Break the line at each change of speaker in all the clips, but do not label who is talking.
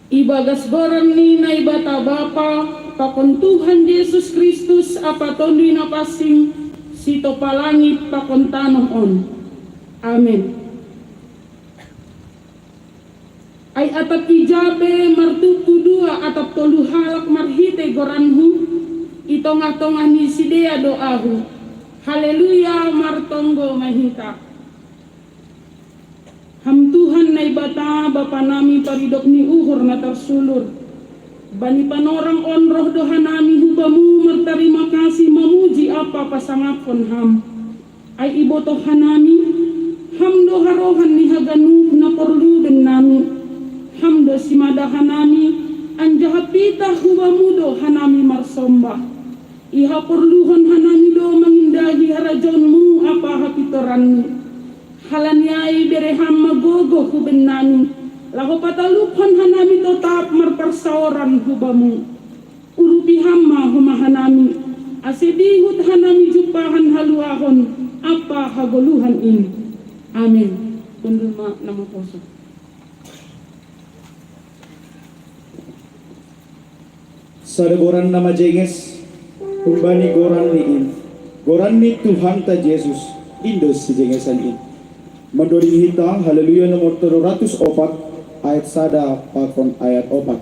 Ibagas barang ni na ibata Bapa, pakon Tuhan Yesus Kristus apa tondi na pasing, sito palangit pakon tanoon. Amen. Ay atap ijabe martutu dua atap tolu halak marhite goranhu, itong-atong ni sidea doahu. Haleluya martonggo mahita. Ham Tuhan na ibata Bapa nami paridok ni uhur na tersulur. Bani panorang onroh doha nami hubamu martarima kasih memuji apa pasangapon ham. Ay ibotoh hanami, ham doha rohan ni haganu na perlu den nami. Ham do simadahan nami, anjahapita hubamu do hanami marsombah. Iha perluhan hanami do mengindahi harajonmu apa hapitoranmu. Halanyai bereham magogo huben nami, laho patalupan hanami tetap merpersaoran hubamu. Urupi hamma humahanami, asedihut hanami jupahan haluahon, apa hagoluhan ini. Amin. Tunduma nama poso.
Sada goran nama jenges, urbani goran liin, goran ni Tuhan ta Yesus, Indos si jengesan ini. Mandori hita haleluya nomor 304 ayat sada pakon ayat 4.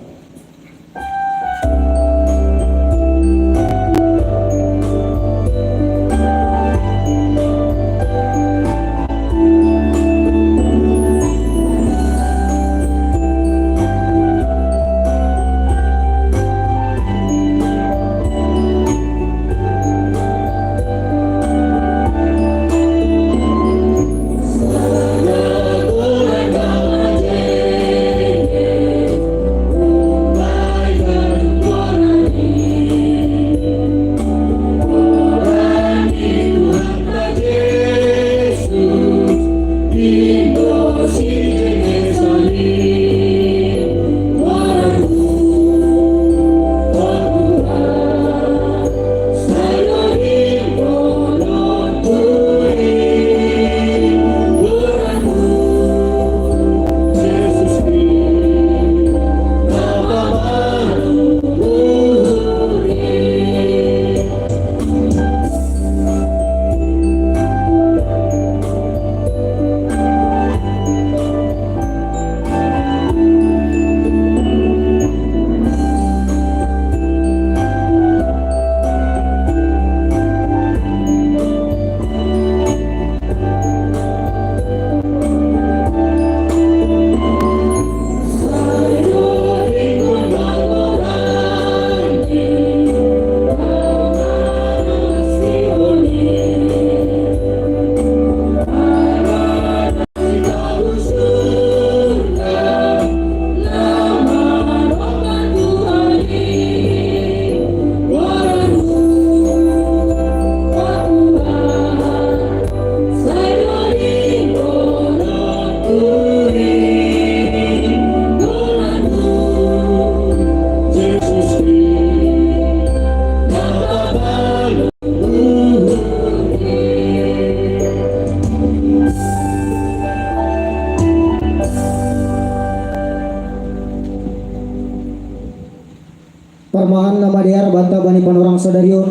Bani Panorang Sadarion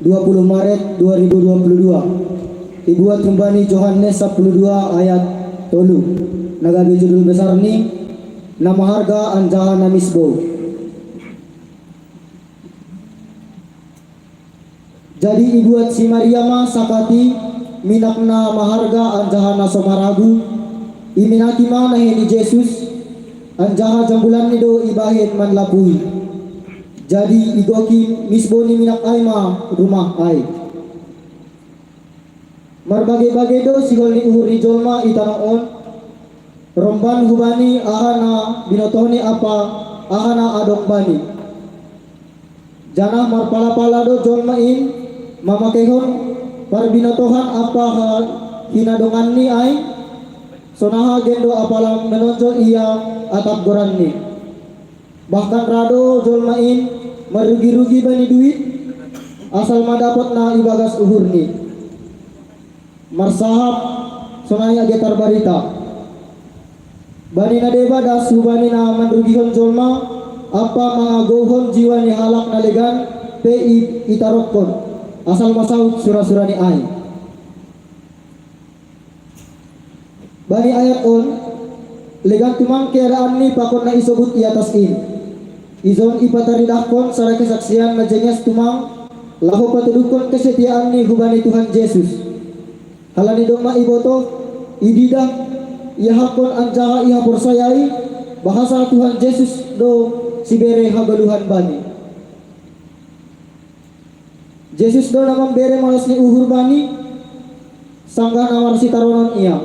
20 Maret 2022. Dibuat kembali Yohanes 12 ayat 3. Nagabi judul besar ni nama harga anjaha na misbo. Jadi ibuat si Maria ma sakati minakna maharga anjaha na somaragu iminati ma nahi ni Jesus anjaha jambulan nido ibahin man lapuhi. Jadi igoki misbo ni minak ay ma rumah ay. Marbagai-bagai do sigol ni uhur ni jolma itanoon romban hubani ahana binotohni apa ahana adong bani. Jana marpala-pala do jolma in mamakehon parbinotohan apa hinadongan ni ay sonaha gendo apalang menonjol iya atap goran ni. Bahkan rado jolma in merugi-rugi bani duit asal madapot na ibagas uhur ni. Marsahap sonaya getar barita bani na deba das hubani na manrugihon jolma apa mangagohon jiwa ni halak na legan pe itarokon asal masaud surah-surah ni ay. Bani ayat on legan tumang keadaan ni pakon na isobut iatas in izon ipataridakon sa kesaksian na jenges tumang lahu patudukon kesetiaan ni hubani Tuhan Yesus. Halani dong ma iboto ididah ihakon anjaha iha porsayai bahasa Tuhan Yesus do sibere hagaluhan bani. Yesus do namang bere malas ni uhur bani sangga nawar si taronon iya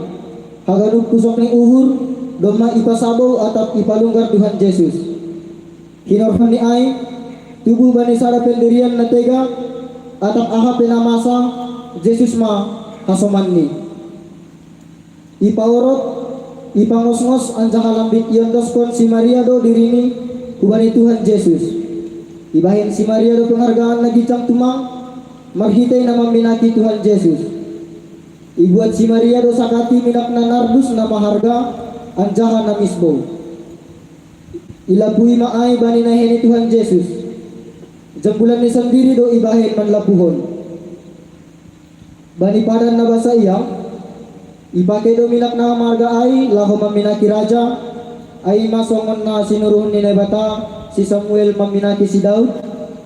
haganuk kusok ni uhur do ma ipasabaw atap ipalunggar Tuhan Yesus. Hinorhan ni ay tubuh bani sada pendirian na tega atap aha penamasa Yesus ma hasoman ni ipaorot ipangosngos anjaha lambit yondos kon si Maria do dirini kubani Tuhan Yesus. Ibahin si Maria do penghargaan na gicang tumang marhitay na maminaki Tuhan Yesus. Ibuat si Maria do sakati minak na nardus na maharga anjaha na misbo. Ilapuhi maay bani nahin ni Tuhan Yesus. Jambulan ni sendiri do ibahin man lapuhon. Bani padan na basa iya ipake do minak na marga ay laho maminaki raja ay masongon na sinuruhon ni Nebata si Samuel maminaki si Daud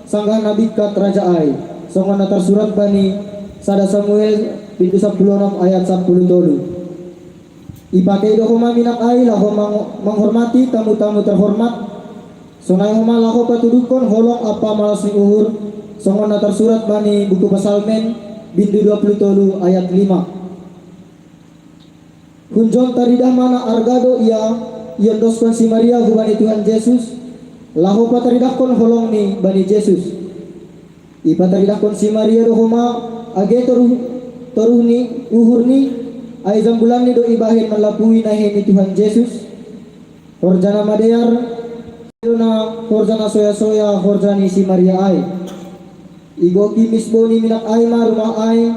sangga nabikat raja ay songon na tersurat bani sada Samuel pintu 16 ayat 10. Ipake do homa minak ay laho menghormati tamu-tamu terhormat sonay homa laho patudukon holong apa malas ni uhur songon na tersurat bani buku Pasalmen bindu 27 ayat 5. Kunjon taridah mana argado ia yondoskon si Maria hubani Tuhan Yesus lahu pataridakon holong ni bani Yesus. Ipataridakon si Maria do homa age toruh ni uhur ni ay jambulan ni do ibahin malapuhi nahin ni Tuhan Yesus. Horjana madear na horjana soya-soya horjani si Maria ay igoki misbo ni minak ay marumah ay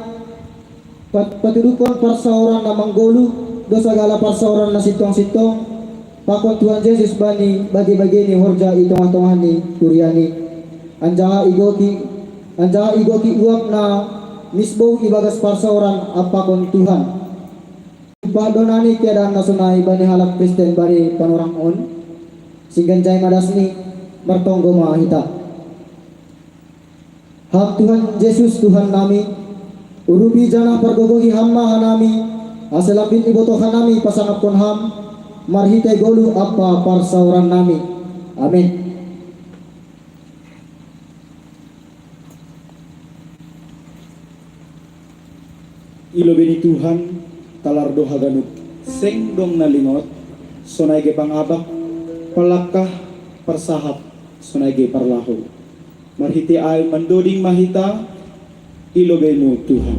patudukon parsaoran na manggolu do sagala parsaoran na sitong-sitong pakon Tuhan Yesus bani bagi-bagi ni horja itong-atongan ni kuryani anjaha igoki uap na misbo ibagas parsaoran apakon Tuhan. Padonani tiadaan nasunai bani halak Kristen bani Panorang on singganjay madasni martonggo mahita. Ham Tuhan Yesus Tuhan nami urubi jana pergogohi hamma hanami aselapin iboto hanami pasangapon ham marhite golu apa parsauran nami. Amin.
Ilobeni Tuhan talardo haganuk seng dong nalingot sonay ge pangabak palakah persahap sonay ge parlaho marhiti ay mandoding mahita ilobenu Tuhan.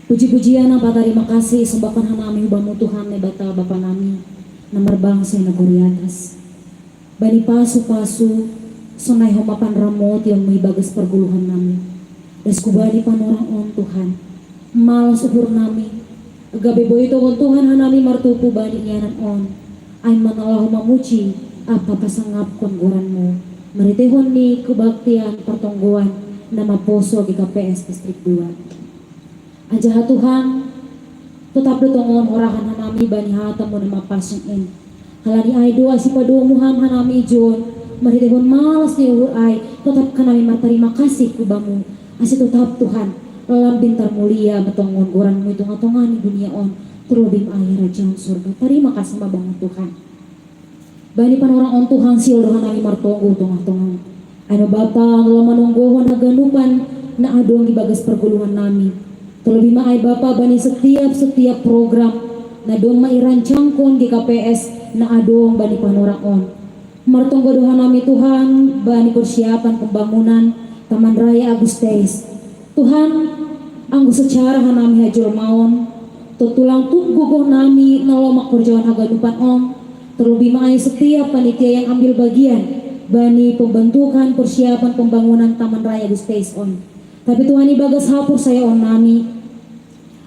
Puji-pujian apa terima kasih sumbakan hanami ubamu Tuhan ne bata Bapa nami namar bangsa na guri atas. Bani pasu-pasu sonai homapan ramot yang maibagas perguluhan nami. Deskubani panorang on Tuhan. Malas uhur nami. Agabe boy ito on Tuhan hanami martupu bani iyanan on. Ay manalahu mamuci apa pasangap konggoran mo. Maritehon ni kebaktian pertongguan nama poso di KPS Distrik 2. Ajaha Tuhan, tetap dotongon orahan hanami bani hatam mo na mapasyon halani ay doa si padoa muham hanami ijon, maritehon malas ni uhur ay, tetap kanami materima kasih kubamu, asi tetap Tuhan, lalam bintar mulia matongon gorang mo itong atongan ni dunia on, terlebih ay rajang surga, terima kasih mabangun Tuhan. Bani panorang on Tuhan siul hanami martonggo itong atongan. Ano Bapa, ngala manunggohon haganupan na adong ibagas perguluhan nami. Terlebih maay Bapa bani setiap program na dong mairancangkon di KPS na adong bani panoraon. Martonggo doha nami Tuhan bani persiapan pembangunan Taman Raya Agustes. Tuhan anggo secara hanami hajul maon tutulang gugoh nami nalomak perjalanan haganupan on. Terlebih maay setiap panitia yang ambil bagian bani pembentukan persiapan pembangunan Taman Raya Agustes on. Tapi Tuhan ibagas hapur saya on nami.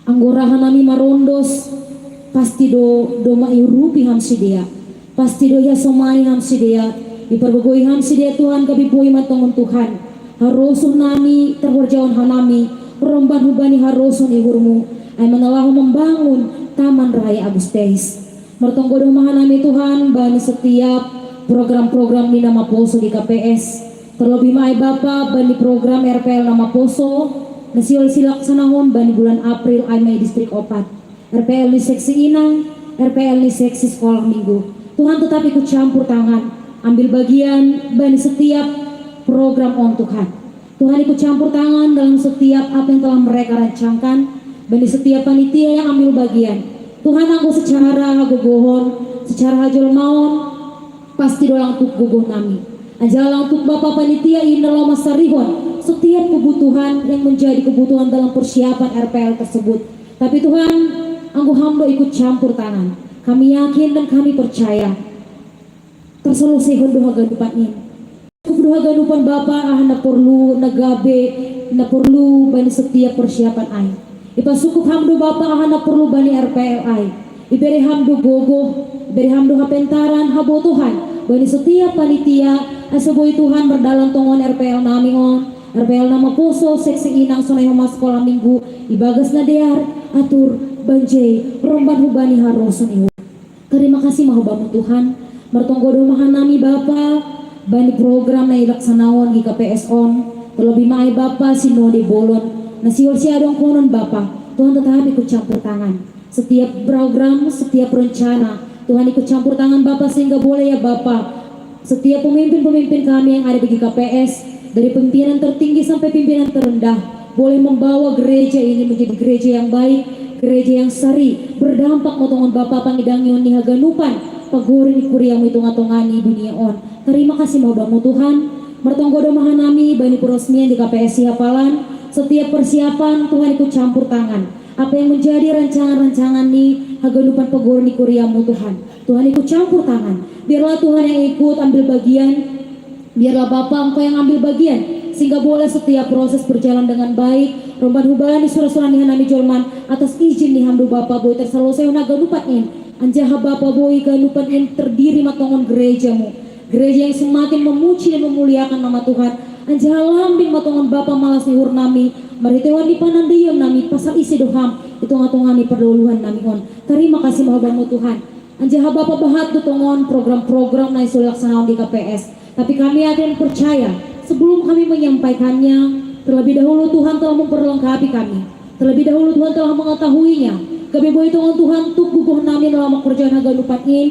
Anggorahan nami marondos pasti do mairupi hamsidia pasti do ya somai hamsidia ipergogoi hamsidia Tuhan kabi pui matongon Tuhan harosun nami terhorjawan hanami romban hubani harosun ihurmu ay manalahu membangun Taman Raya Agustes martonggo domahan nami Tuhan bani setiap program-program di nama poso di KPS terlebih maay Bapa bani program RPL nama poso nasiol silak sanahon bani bulan April ay may distrik 4 RPL ni seksi inang RPL ni seksi sekolah minggu Tuhan tetap ikut campur tangan ambil bagian bani setiap program on Tuhan ikut campur tangan dalam setiap apa yang telah mereka rancangkan bani setiap panitia yang ambil bagian Tuhan aku secara hagogohon secara hajol maon pasti dolang tuk gugoh nami ajalang tuk Bapak panitia indalo masarihon setiap kebutuhan yang menjadi kebutuhan dalam persiapan RPL tersebut. Tapi Tuhan, anggo hamba ikut campur tangan. Kami yakin dan kami percaya terselesai doa ganupan ini. Doa ganupan Bapa na perlu nagabe, na perlu bani setiap persiapan ay. Ipasukup hamdo Bapa na perlu bani RPL ay. Iberi hamdo gogo, iberi hamdo hapentaran habo Tuhan. Bani setiap panitia asaboy Tuhan berdalam tongon RPL nami on. RPL nama poso seksi inang sonai homa sekolah minggu ibagas na dear atur banjai romban hubani haroson ihu. Terima kasih mahubamu Tuhan martonggo domahan nami Bapa bani program na ilaksanawan di KPS on terlebih maay Bapa sinode bolon nasiol siadong konon Bapa Tuhan tetap ikut campur tangan setiap program setiap rencana Tuhan ikut campur tangan Bapa sehingga boleh ya Bapa setiap pemimpin-pemimpin kami yang ada di KPS dari pimpinan tertinggi sampai pimpinan terendah boleh membawa gereja ini menjadi gereja yang baik, gereja yang sari, berdampak motongan Bapa pangidangyon ni haganupan paguri ni kuriang itong-atongani dunia on. Terima kasih mahubamu Tuhan martonggo domahan nami bani perosmian di KPS Hapalan setiap persiapan Tuhan ikut campur tangan apa yang menjadi rancangan-rancangan ni haganupan paguri ni kuriamu Tuhan ikut campur tangan biarlah Tuhan yang ikut ambil bagian. Biarlah Bapa Engkau yang ambil bagian sehingga boleh setiap proses berjalan dengan baik. Romban hubani surah-surah nihan nami jolman atas izin ni hamdu Bapa boy terselesai naga lupat in. Anjaha Bapa boy ganupan in terdiri matongon gerejamu. Gereja yang semakin memuji dan memuliakan nama Tuhan. Anjaha lambing matongon Bapa malas nihur nami. Maritewan di panandiyon nami pasal isi doham itu ngatongan ni perduluhan nami on. Terima kasih mahabamu Tuhan. Anjaha Bapa bahat tutongon program-program na isu laksanawan di KPS. Tapi kami akan percaya sebelum kami menyampaikannya terlebih dahulu Tuhan telah memperlengkapi kami. Terlebih dahulu Tuhan telah mengetahuinya. Kami boleh Tuhan tuk gugoh nami dalam pekerjaan haganupan ini.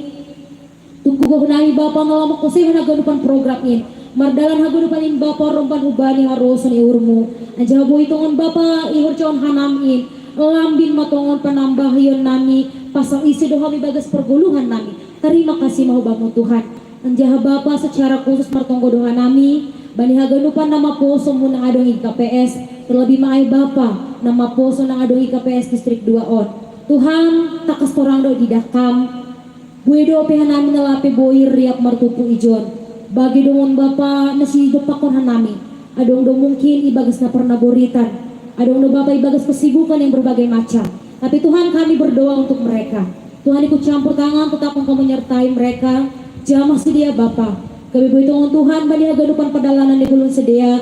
Tuk gugoh nami Bapa dalam kusihan haganupan program ini. Mardalan haganupan ini Bapa rompan ubani harosan iurmu. Anjaha boleh Tuhan Bapa ihur cawan hanam ini. Lambin matongon penambahion nami pasal isi doa mi bagas perguluhan nami. Terima kasih mahubamu Tuhan. Anjaha Bapa secara khusus martonggo doa nami Bani haganupan nama poso mo ng adong KPS, terlebih maay Bapa nama poso ng adong KPS Distrik 2 on. Tuhan takas torang do didakam, buedo pehan namin nalapi boy riap martupu ijon. Bagi domon Bapa nasigo pakon hanami, adong do mungkin ibagas na pernaboritan, adong do Bapa ibagas kesibukan yang berbagai macam. Tapi Tuhan kami berdoa untuk mereka. Tuhan ikut campur tangan, tetap engkau menyertai mereka. Jamah sedia Bapa. Kami berhitungan Tuhan bani haganupan pedalanan di gulun sedia,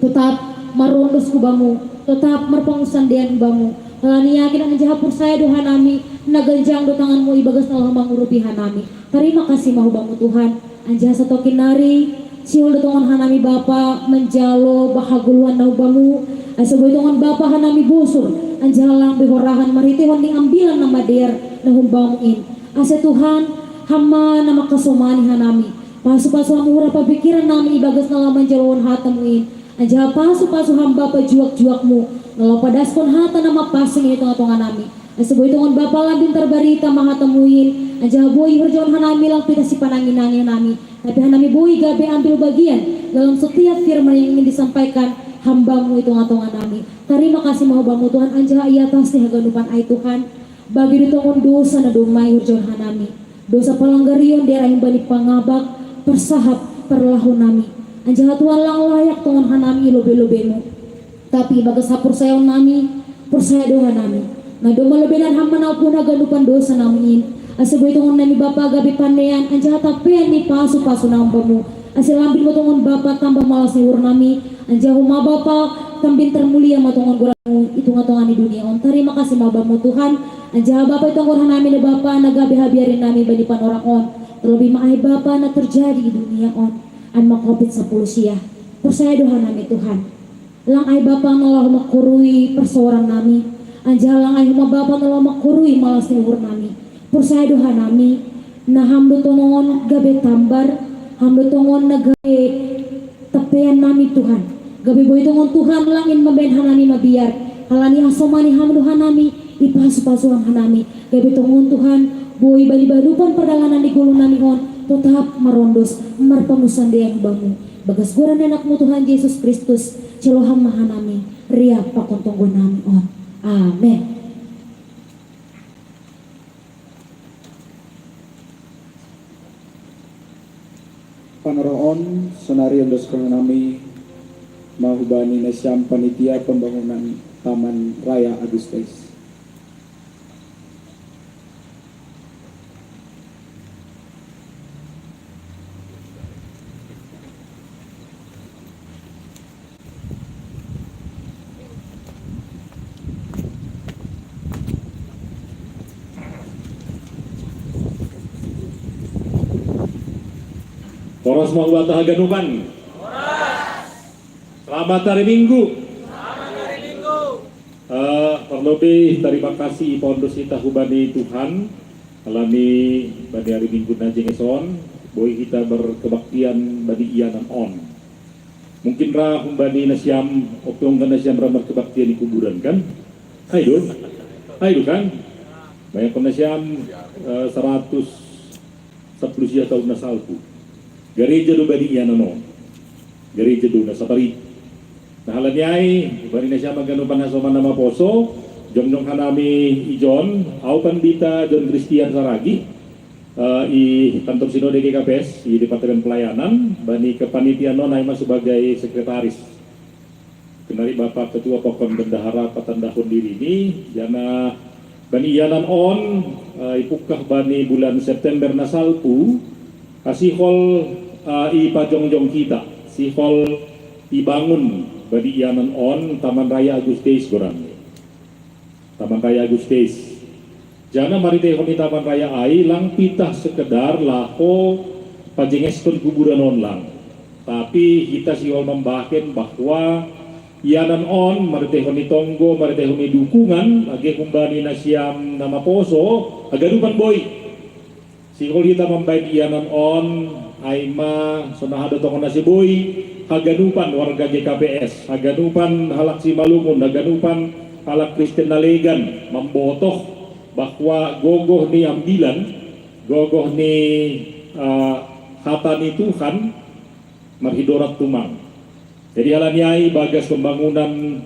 tetap marundos kubamu, tetap merpengusan dian kubamu. Kalani yakin ang jahapur saya Tuhan nami, naganjang do tanganmu ibagas na lamang urupi hanami. Terima kasih mahubamu Tuhan. Anjah sa tokinari, siul do tangan hanami Bapa menjalo bahaguluan na ubamu. Asa berhitungan Bapa hanami busur, anjah lang bihorahan maritihon ning ambilan na mader na humbamuin. Asa Tuhan hama na makasumani hanami. Pasu-pasu hamura papikiran namin ibagas na laman jalawan hatamuin. Anjah pasu-pasu hamba pajuak-juakmu. Ngalapadaskon hata na mapasing ini tunga-tunga nami. Asaboy tungon Bapa labing terbarita mahatamuin. Anjah boy berjawan hanami lang pita si panangin-angin nami. Tapi hanami boy gabi ambil bagian dalam setiap firman yang ingin disampaikan hambamu itu tunga-tunga nami. Terima kasih mahubamu Tuhan. Anjah iya atas ni haganupan ay Tuhan. Bagi ditungon dosa na dumay berjawan hanami. Dosa palanggarion dia yang bani pangabak persahap perlahu nami. Anjah Tuhan lang layak tungon hanami ilobe-lobemu. Tapi bagas hapur sayaw nami, persaya doa nami. Na doma lebenan hamba na pun haganupan dosa namin. Asaboy tungon nami Bapa gabi pandean, anjah tapean ni pasu-pasu na hambamu. Asal lambin mo tungon Bapa tambah malas ni nami. Anjah huma Bapa tambin termulia matungon guramu itu ngatungan di dunia on. Terima kasih mabamu Tuhan. Anjah Bapa itu ngurang nami na Bapa nagabi-habiarin nami banipan orang on. Terlebih maay Bapa na terjadi di dunia on. An COVID-10 siya. Persaya doa nami Tuhan. Lang ay Bapa nalah makurui perseorang nami. Anjah lang ay huma Bapa nalah makurui malas niwur nami. Persaya doa nami. Na hamdo tongon gabe tambar. Hamdo tongon na gabe tapean nami Tuhan. Gabi boy tongon Tuhan langin mabenhan nami mabiar. Kalani asomani hamdo hanami. Ipasu-pasu hanami. Gabi tongon Tuhan. Boy bali-balupan perdalangan di gulung nami on. Tetap marondos. Marpamusan deyang bamu. Bagas goran anakmu Tuhan Yesus Kristus. Celoham mahanami. Riap pakontonggo nami on. Amen.
Panaroon senarion dos nami mahubani na siyang panitia pembangunan Taman Raya Agustes.
Poros mau bata haganupan. Selamat hari Minggu. Terlebih terima kasih pondos kita hubani Tuhan. Alami bani hari Minggu najeng eson. Boy kita berkebaktian bani ianan on. Mungkin rah humbani nasyam optong kan nasyam ramar kebaktian di kuburan kan? Ayo kan? Banyak nasyam 110 tahun nasalku. Gereja do bani iya nano, gereja do nasa parit. Nahalanyay, bani na siya maganupan hasoman nama poso, jongjong hanami ijon, au pandita John Christian Saragi, i kantor sinode GKPS, i Departemen Pelayanan, bani kepanitian non naima sebagai sekretaris. Kenari Bapak Ketua Pokon Bendahara Patandahun diri ini, jana bani ianan on, ipukah bani bulan September nasalpu, kasihol ipajongjong kita, sihol ibangun badi ianan on Taman Raya Agustes gorang. Taman Raya Agustes. Jana mari tehon di Taman Raya ai lang pitah sekedar laho pajengeskon kuburan on lang. Tapi kita sihol membahaken bahwa ianan on mari tehon di tonggo, mari tehon di dukungan age kumbani nasyam nama poso agadupan boy. Sihol kita membaik ianan on Aima sonahado tokon nasi boy haganupan warga GKPS, haganupan halak Simalungun, haganupan halak Kristen Nalegan membotoh bahwa gogoh ni ambilan, gogoh ni hatani Tuhan marhidorat tumang. Jadi alaniai bagas pembangunan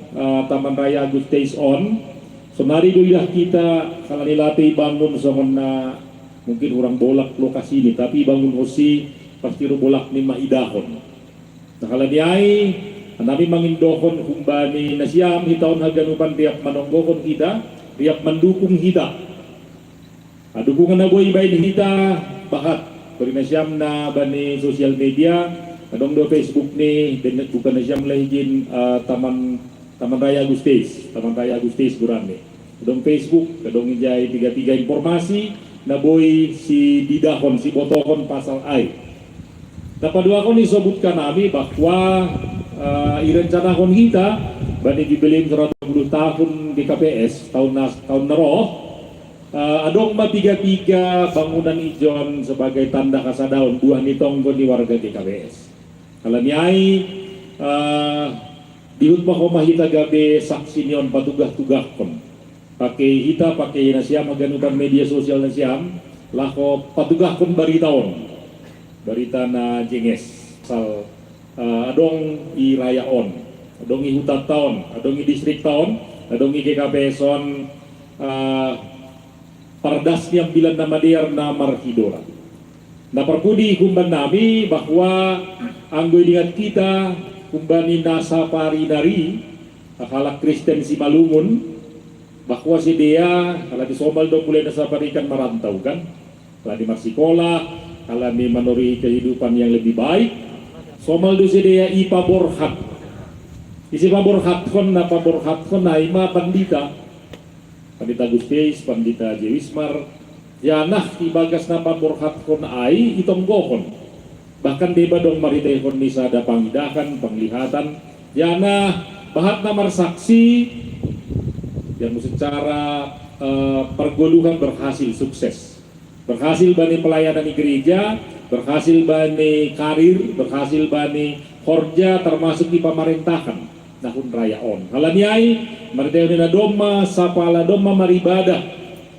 Taman Raya Agustus on. Sonari dululah kita kalau nilatih bangun na mungkin orang bolak lokasi ini, tapi bangun hosi pasti bolak ni maidahon. Nah kalau niai nami mangindohon humbani nasiam hitaon haganupan tiap manonggohon kita, tiap mendukung kita. Dukungan na boy bayi kita bahat koordinasiam na bani sosial media, adong do Facebook ni dan bukan nasiam lehijin Taman Raya Agustus, Taman Raya Agustus Gurame. Adong Facebook, adong ijay tiga informasi na boy si didahon, si botohon pasal ay. Napadua ko nisebutkan kami bahwa irencanahon kita bani gibilim 120 tahun di KPS tahun naroh adong tiga bangunan ijon sebagai tanda kasadaon buah nitonggon di warga di KPS. Kalau niai dihut mahoma hita gabe saksi nion patugah-tugahkon pakai hita pakai nasiam aganupan media sosial nasiam lako patugahkon barita na jenges sal adong i rayaon, adong i hutat taon, adong i distrik taon, adong i GKPS on pardas yang bilan nama dia na marhidora. Na perpudi kumban nami bahwa anggoy dingat kita kumbani nasa parinari akala Kristen si Malungun bahwa si dia kalau di Somal do mulai nasa parikan merantau kan, kalau di Marsikola, kalau di menuri kehidupan yang lebih baik. Somal do si dia ipa borhat, isi pa borhat kon na pa borhat kon na ima pandita Gustis, pandita Jewismar, ya nah ibagas na pa borhat kon ay itong gohon. Bahkan di badong maritehon ni sada pangidakan, penglihatan, ya nah bahat na marsaksi yang secara pergoluhan berhasil sukses, berhasil bani pelayanan di gereja, berhasil bani karir, berhasil bani horja termasuk di pemerintahan tahun raya on. Halaniai mariteon na doma sapala doma maribadah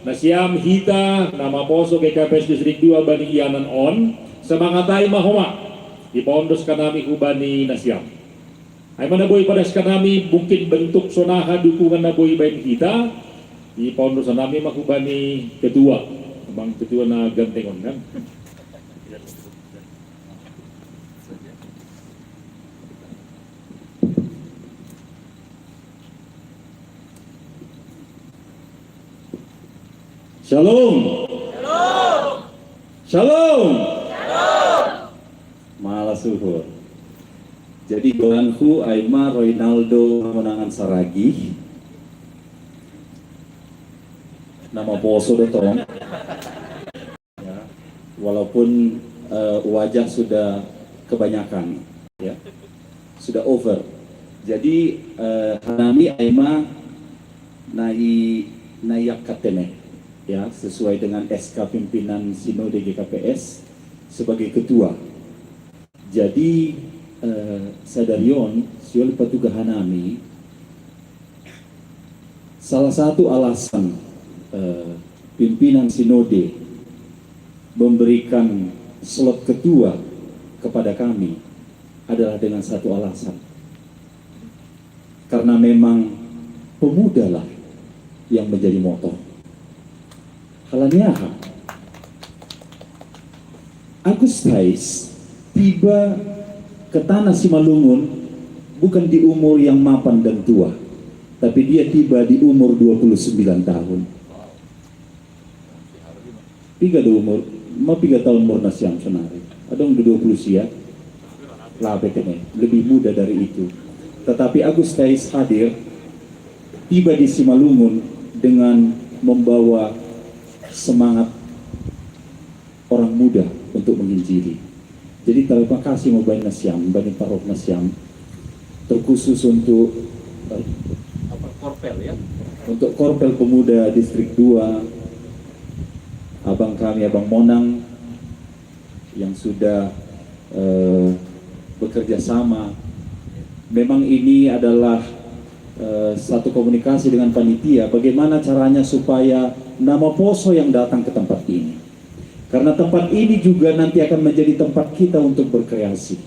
nasiam hita nama poso GKPS Distrik 2 bani Ianan on semangatai mahoma ipondos kanami kubani nasiam. Ay manaboy padas kanami mungkin bentuk sonaha dukungan na boy bain kita di paundo sa nami makubani ketua abang ketua na gantengon kan. Shalom. Shalom. Shalom. Shalom. Malas suhur. Jadi goranku Aima Roynaldo menangan saragi nama poso dotong ya, walaupun wajah sudah kebanyakan ya sudah over jadi Hanami Aima naik katene ya sesuai dengan SK pimpinan Sinode GKPS sebagai ketua jadi sadarion siol patugahanami salah satu alasan pimpinan sinode memberikan slot ketua kepada kami adalah dengan satu alasan karena memang pemuda lah yang menjadi motor halaniaha Agustus tiba ke tanah Simalungun bukan di umur yang mapan dan tua, tapi dia tiba di umur 29 tahun. 3 tahun murna siang senari. Adong 20 sia, lebih muda dari itu. Tetapi Agustus hadir tiba di Simalungun dengan membawa semangat orang muda untuk menginjili. Jadi terima kasih Mubani Nasyam, Mubani Parok Nasyam, terkhusus untuk Korpel ya, untuk Korpel Pemuda Distrik 2, abang kami, Abang Monang, yang sudah bekerja sama. Memang ini adalah satu komunikasi dengan panitia, bagaimana caranya supaya nama poso yang datang ke tempat ini. Karena tempat ini juga nanti akan menjadi tempat kita untuk berkreasi.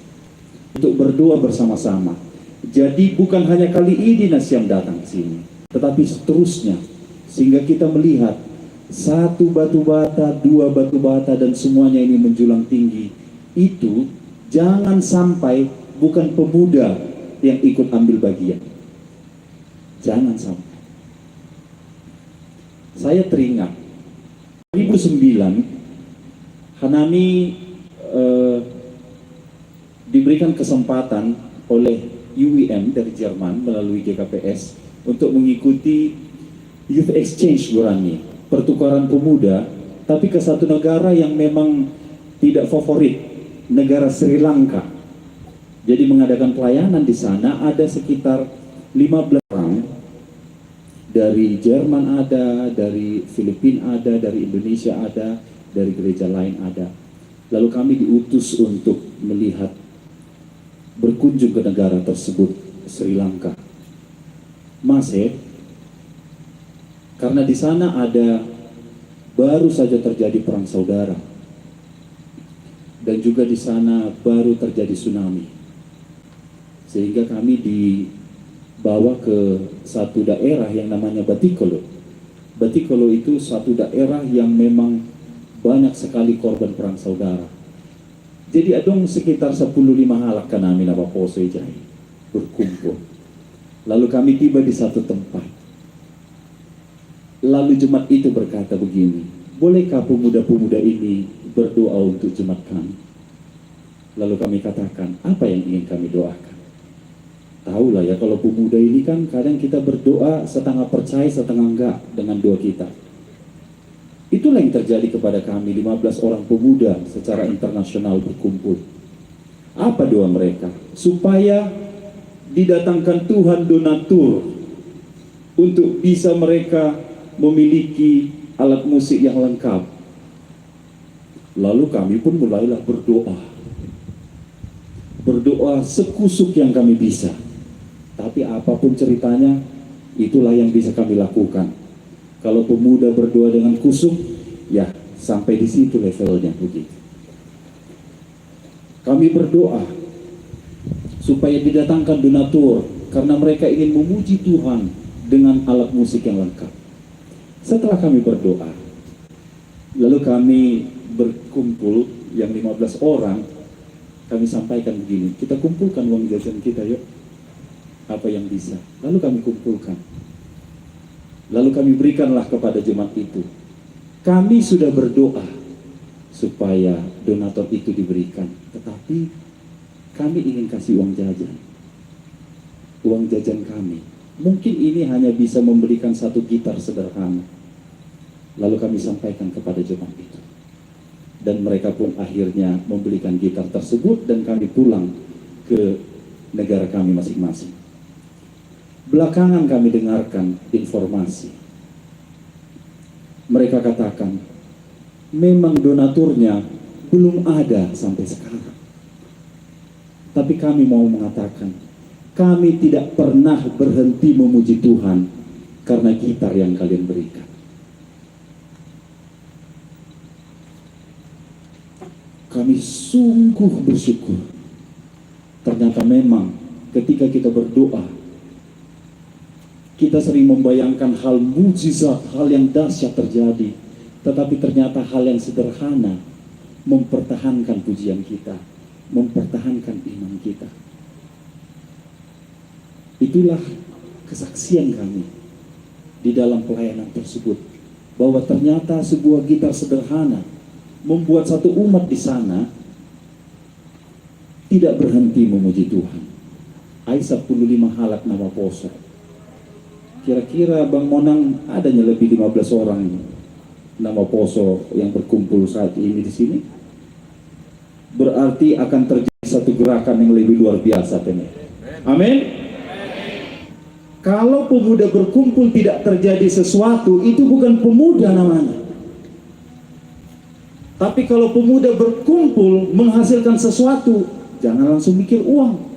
untuk berdoa bersama-sama. Jadi bukan hanya kali ini Nasyam datang ke sini, tetapi seterusnya, sehingga kita melihat satu batu bata, dua batu bata, dan semuanya ini menjulang tinggi. Itu jangan sampai bukan pemuda yang ikut ambil bagian. Jangan sampai. Saya teringat 2009 Hanami diberikan kesempatan oleh UIM dari Jerman melalui GKPS untuk mengikuti Youth Exchange Gorani, pertukaran pemuda, tapi ke satu negara yang memang tidak favorit, negara Sri Lanka. Jadi mengadakan pelayanan di sana, ada sekitar 15 orang, dari Jerman ada, dari Filipina ada, dari Indonesia ada, dari gereja lain ada. Lalu kami diutus untuk melihat, berkunjung ke negara tersebut, Sri Lanka. Karena di sana ada, baru saja terjadi perang saudara, dan juga di sana baru terjadi tsunami, sehingga kami dibawa ke satu daerah yang namanya Batikolo. Batikolo itu satu daerah yang memang banyak sekali korban perang saudara. Jadi adong sekitar 15 halak kanami na Poso Jai berkumpul. Lalu kami tiba di satu tempat. Lalu jemaat itu berkata begini, bolehkah pemuda-pemuda ini berdoa untuk jemaat kami? Lalu kami katakan, apa yang ingin kami doakan? Tahulah ya, kalau pemuda ini kan kadang kita berdoa setengah percaya setengah enggak dengan doa kita. Itulah yang terjadi kepada kami, 15 orang pemuda secara internasional berkumpul. Apa doa mereka? Supaya didatangkan Tuhan donatur untuk bisa mereka memiliki alat musik yang lengkap. Lalu kami pun mulailah berdoa. Berdoa sekusuk yang kami bisa. Tapi apapun ceritanya, itulah yang bisa kami lakukan. Kalau pemuda berdoa dengan kusuk, ya sampai di situ levelnya begitu. Kami berdoa supaya didatangkan donatur karena mereka ingin memuji Tuhan dengan alat musik yang lengkap. Setelah kami berdoa, lalu kami berkumpul yang 15 orang, kami sampaikan begini, kita kumpulkan uang jajan kita yuk, apa yang bisa. Lalu kami kumpulkan. Lalu kami berikanlah kepada jemaat itu. Kami sudah berdoa supaya donatur itu diberikan, tetapi kami ingin kasih uang jajan. Uang jajan kami. Mungkin ini hanya bisa memberikan satu gitar sederhana. Lalu kami sampaikan kepada jemaat itu. Dan mereka pun akhirnya membelikan gitar tersebut dan kami pulang ke negara kami masing-masing. Belakangan kami dengarkan informasi. Mereka katakan, memang donaturnya belum ada sampai sekarang. Tapi kami mau mengatakan, kami tidak pernah berhenti memuji Tuhan karena gitar yang kalian berikan. Kami sungguh bersyukur. Ternyata memang ketika kita berdoa, kita sering membayangkan hal mujizat, hal yang dahsyat terjadi. Tetapi ternyata hal yang sederhana mempertahankan pujian kita, mempertahankan iman kita. Itulah kesaksian kami di dalam pelayanan tersebut, bahwa ternyata sebuah gitar sederhana membuat satu umat di sana tidak berhenti memuji Tuhan. Aisyah 15 halak nama Poso. Kira-kira Bang Monang adanya lebih 15 orang nama Poso yang berkumpul saat ini di sini. Berarti akan terjadi satu gerakan yang lebih luar biasa, teman. Amin. Kalau pemuda berkumpul tidak terjadi sesuatu, itu bukan pemuda namanya. Tapi kalau pemuda berkumpul menghasilkan sesuatu, jangan langsung mikir uang.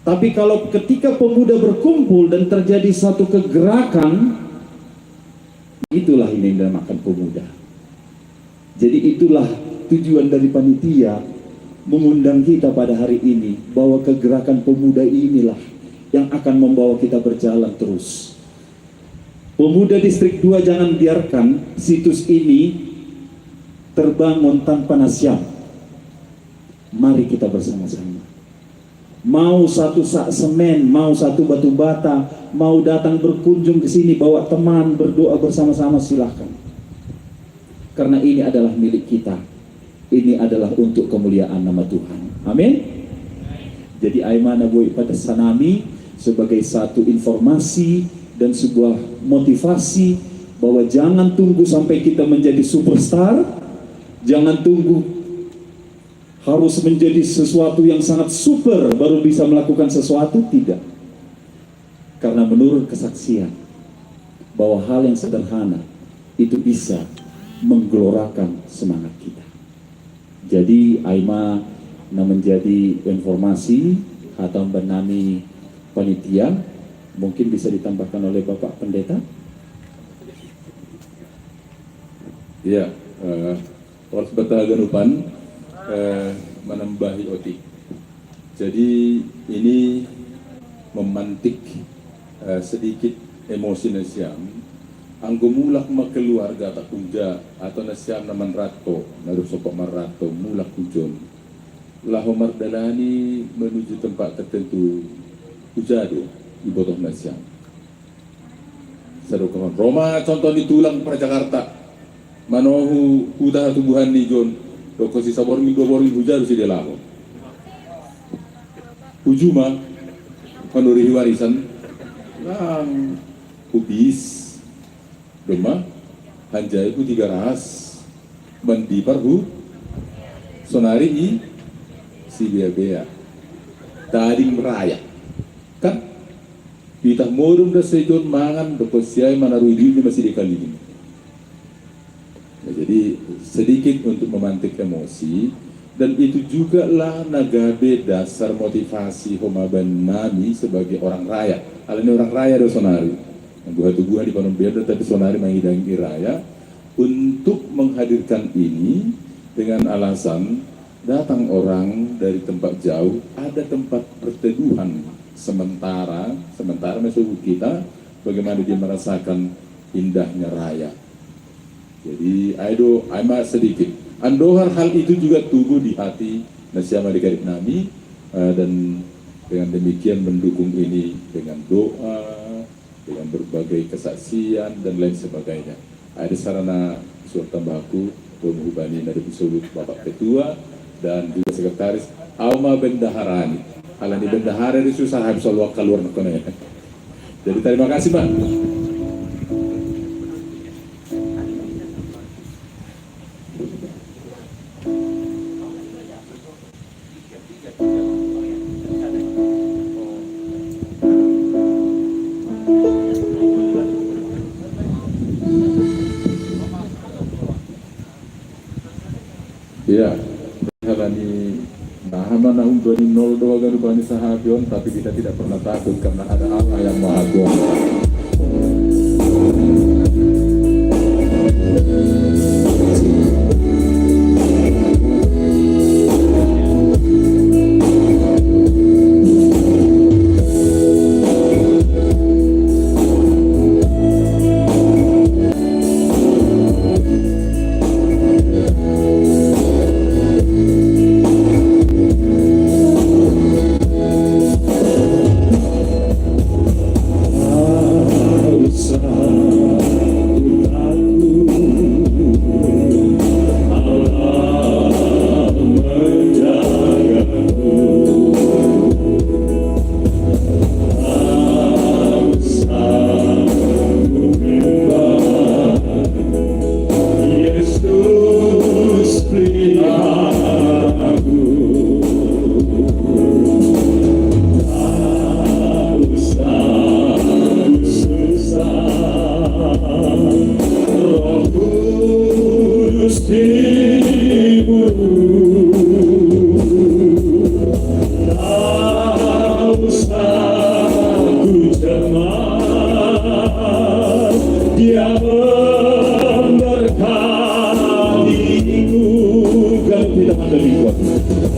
Tapi kalau ketika pemuda berkumpul dan terjadi satu kegerakan, itulah ini yang dinamakan pemuda. Jadi itulah tujuan dari panitia mengundang kita pada hari ini bahwa kegerakan pemuda inilah yang akan membawa kita berjalan terus. Pemuda Distrik 2, jangan biarkan situs ini terbangun tanpa nasihat. Mari kita bersama-sama. Mau satu sak semen, mau satu batu bata, mau datang berkunjung ke sini bawa teman berdoa bersama-sama, silahkan. Karena ini adalah milik kita. Ini adalah untuk kemuliaan nama Tuhan. Amin. Jadi Aimana Boy pada Sanami sebagai satu informasi dan sebuah motivasi bahwa jangan tunggu sampai kita menjadi superstar, jangan tunggu harus menjadi sesuatu yang sangat super baru bisa melakukan sesuatu, tidak. Karena menurut kesaksian bahwa hal yang sederhana itu bisa menggelorakan semangat kita. Jadi Aima menjadi informasi atau benami panitia, mungkin bisa ditambahkan oleh Bapak Pendeta.
Ya, harus bertaganupan menambahi otik. Jadi ini memantik sedikit emosi nasiam. Anggo mulak keluarga tak kunja atau nasiam naman rato, naruh sopok marato mulak kujon. Laho mardalani menuju tempat tertentu ujado ibotoh nasiam. Sarukaman Roma contoh di tulang pra Jakarta. Manohu udah tubuhan ni Jon. Doko si sabor minggu boring hujan si delamo. Ujuma menurut warisan lang kubis dema hanjai ku 3 rahas mandi parhu sonari i si bea tading meraya kan kita morum da sejon mangan doko siai manarui di masih dikali. Nah, jadi sedikit untuk memantik emosi, dan itu juga lah nagabe dasar motivasi homaban nami sebagai orang raya. Hal ini orang raya do sonari, buah tubuhan di panon beda tapi sonari menghidangi raya untuk menghadirkan ini dengan alasan datang orang dari tempat jauh, ada tempat perteduhan sementara masuk kita, bagaimana dia merasakan indahnya raya. Jadi Aima sedikit andohar hal itu juga tumbuh di hati nasiama adik-adik nami, dan dengan demikian mendukung ini dengan doa, dengan berbagai kesaksian dan lain sebagainya. Ada sarana surat tambahku menghubungi dari Absolut Bapak Ketua dan juga Sekretaris Alma Bendaharani. Alani Bendaharani susah habis waktu keluar ya. Jadi terima kasih Pak. Ya, halani nahamana umdoni 02 garubani sahabion, tapi kita tidak pernah takut karena ada Allah yang Maha Kuasa.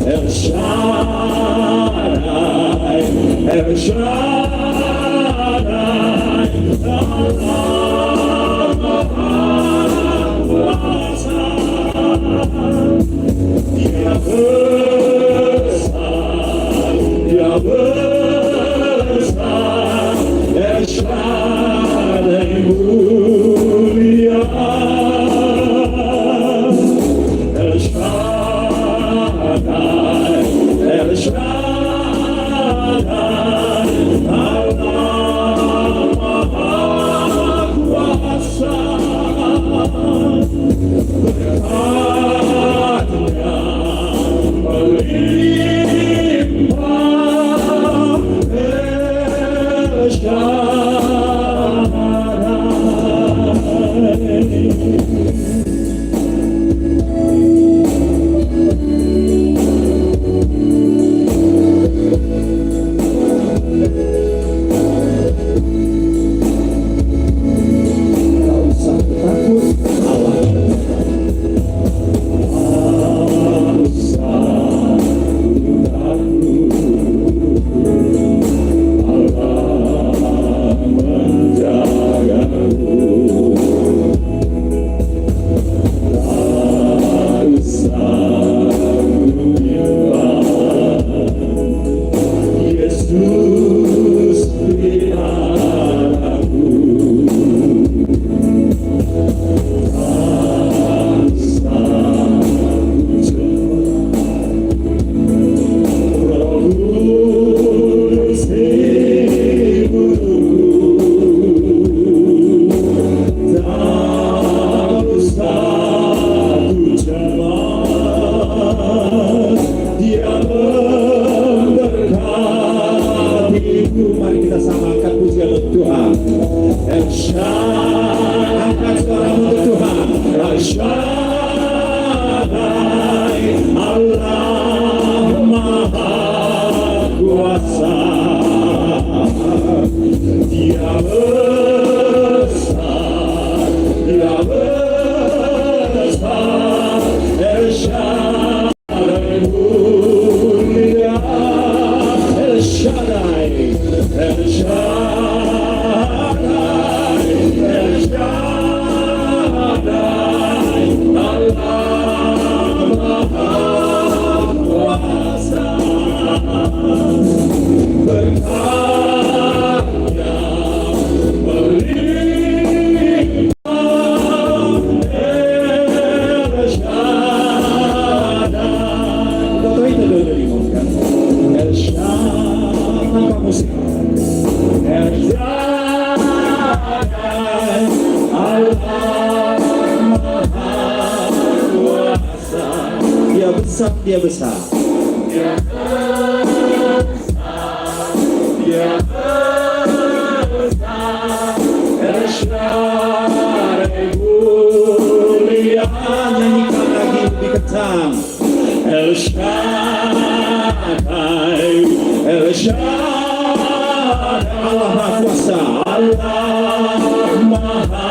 El Shaddai, El Shaddai, Allah Maha Kuasa. Dia besar, Dia besar, El Shaddai mulia, El Shaddai, El Shaddai, Allah Maha Kuasa. Berkatnya melimpah, El Shaddai.
Tak usah takut, Allah.
Yesus peliharaku, Roh Kudus ibuku, tak usah ku cemas, Dia memberkatiku. Mari kita samakan pujian untuk Tuhan. El Shaddai, angkat suaramu untuk Tuhan. El Shaddai, Allah Maha Kuasa. Dia besar, Dia besar, El Shaddai mulia, El Shaddai, El Shaddai, El Shaddai, Allah Maha Kuasa. Berkatnya melimpah, El Shaddai. Foto itu dulu dimulkan. El Shaddai, tanpa musik. El Shaddai, Allah Maha Kuasa.
Dia besar, Dia besar.
Dia besar, El Shaddai mulia.
Nyanyikan lagi lebih kencang.
El Shaddai, El Shaddai,
Allah Maha Kuasa.
Allah Maha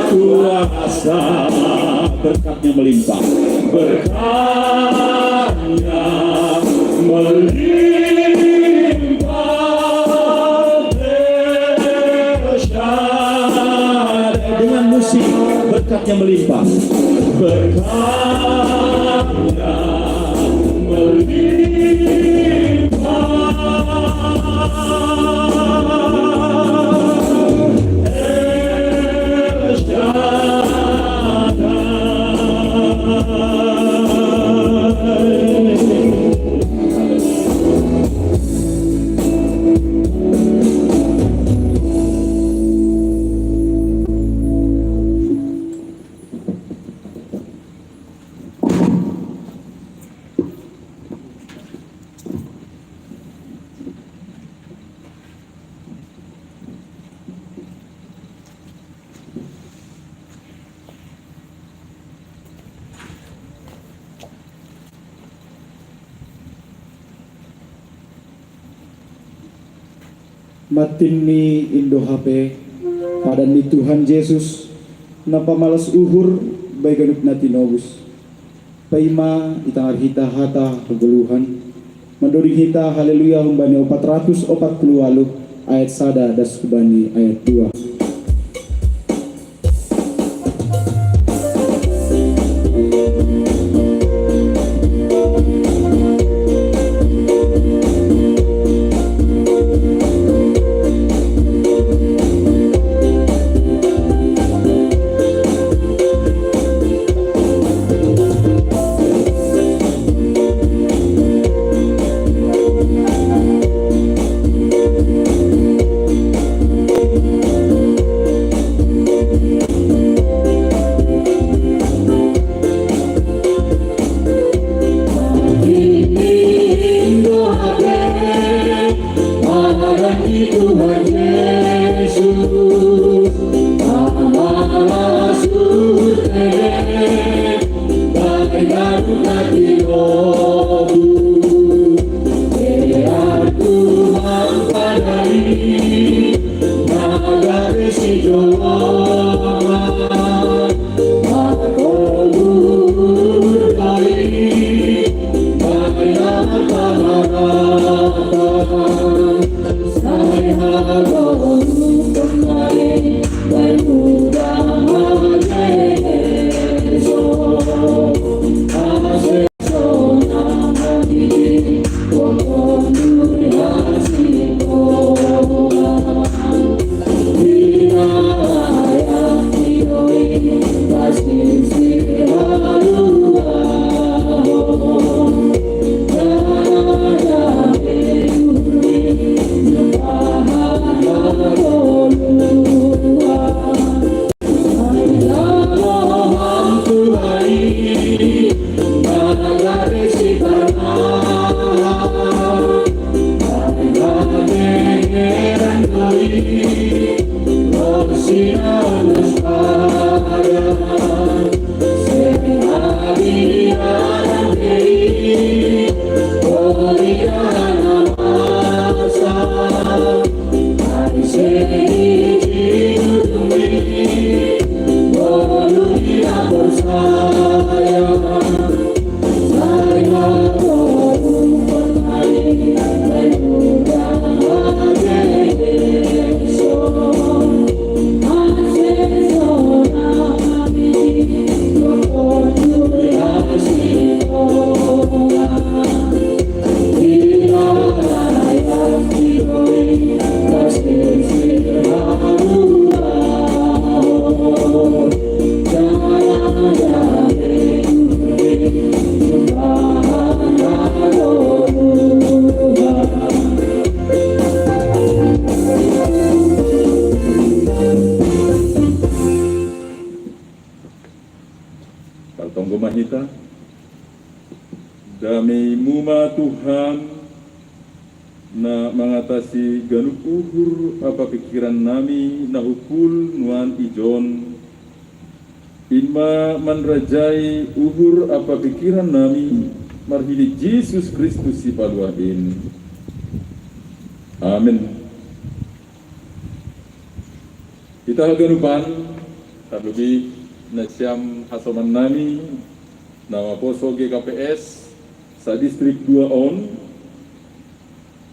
Kuasa.
Berkatnya melimpah.
Berkatnya melimpah, El Shaddai.
Dengan musik, berkatnya melimpah.
Berkatnya melimpah, El
Matin ni Indo HP pada ni Tuhan Yesus napa malas uhur baik ganut na tinobus. Paima itangar hita hata kegeluhan. Mendoring hita haleluya humbani 448 ayat 1 das kubani ayat 2.
Mahita, damai muma Tuhan na mengatasi ganuk uhur apa pikiran nami na hukul nuan ijon inma manrajai uhur apa pikiran nami marhili Yesus Kristus si paduain. Amin. Kita ganupan terlebih nasyam hasoman nami nama poso GKPS sa distrik 2 on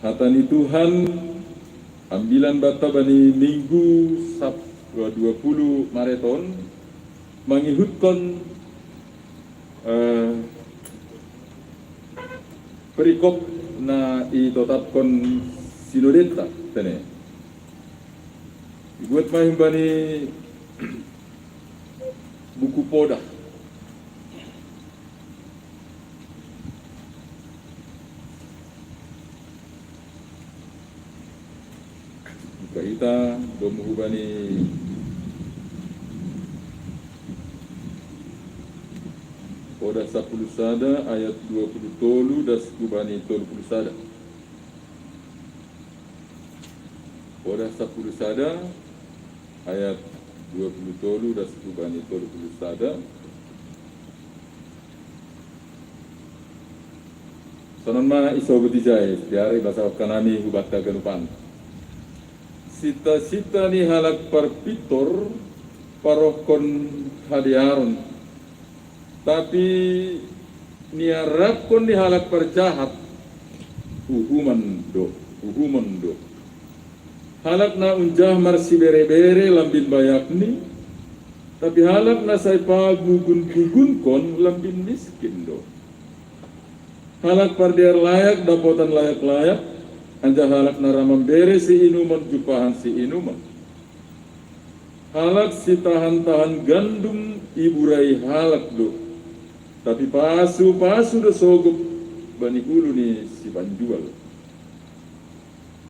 hatani Tuhan ambilan bata bani minggu Sab 20 Mareton mengihutkan perikop na itetapkan sinodeta tene buat main bani buku poda kita bermuhubani poda 10 sada ayat 20 tolu das kubani 30 sada poda 10 sada ayat 20 tolu das kubani 30 sada sanan ma iso betijai biari bahasa kanami hubat ganupan sita-sita ni halak parpitor parokon hadiaron tapi niarapkon ni halak perjahat uhuman do halak na unjah marsi bere-bere lambin bayakni tapi halak na say pagugun-gugun kon lambin miskin do halak pardiar layak dapotan layak-layak anja halak na ramam bere si inuman jupahan si inuman halak si tahan-tahan gandum iburai halak do tapi pasu do sogok bani ulu ni si panjual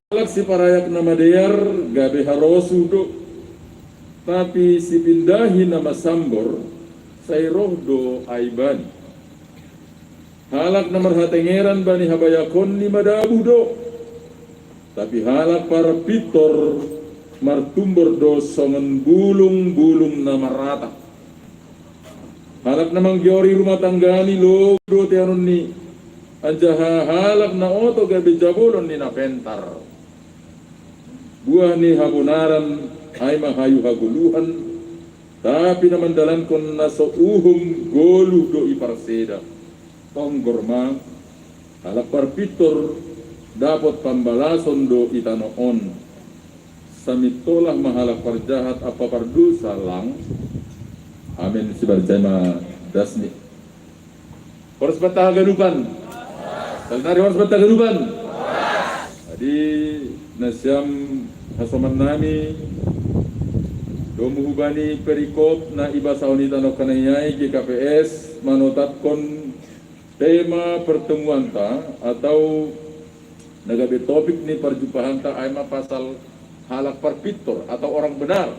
halak si parayak nama dear gabe harosu do tapi si pindahi nama sambor say roh do aibani halak namar hatengeran bani habayakon ni madabu do tapi halak para pitor martumbor do songon bulung-bulung nama rata halak namang giori rumah tanggani lo do tianon ni anjaha halak na oto gabe jabolon ni na pentar buah ni habunaran ay mahayu haguluhan tapi naman dalan kon naso uhum golu do iparseda tonggorma halak parpitor dapat pambalason do itanoon samitolah mahalak parjahat apa pardusa lang amin si barjama dasni harus betah gadupan talnari harus betah gadupan jadi nasyam hasoman nami domuhubani perikop na iba saunita no kanayay GKPS manotatkon tema pertemuan ta atau nagabe topik ni perjumpaan ta ay pasal halak parpitor atau orang benar.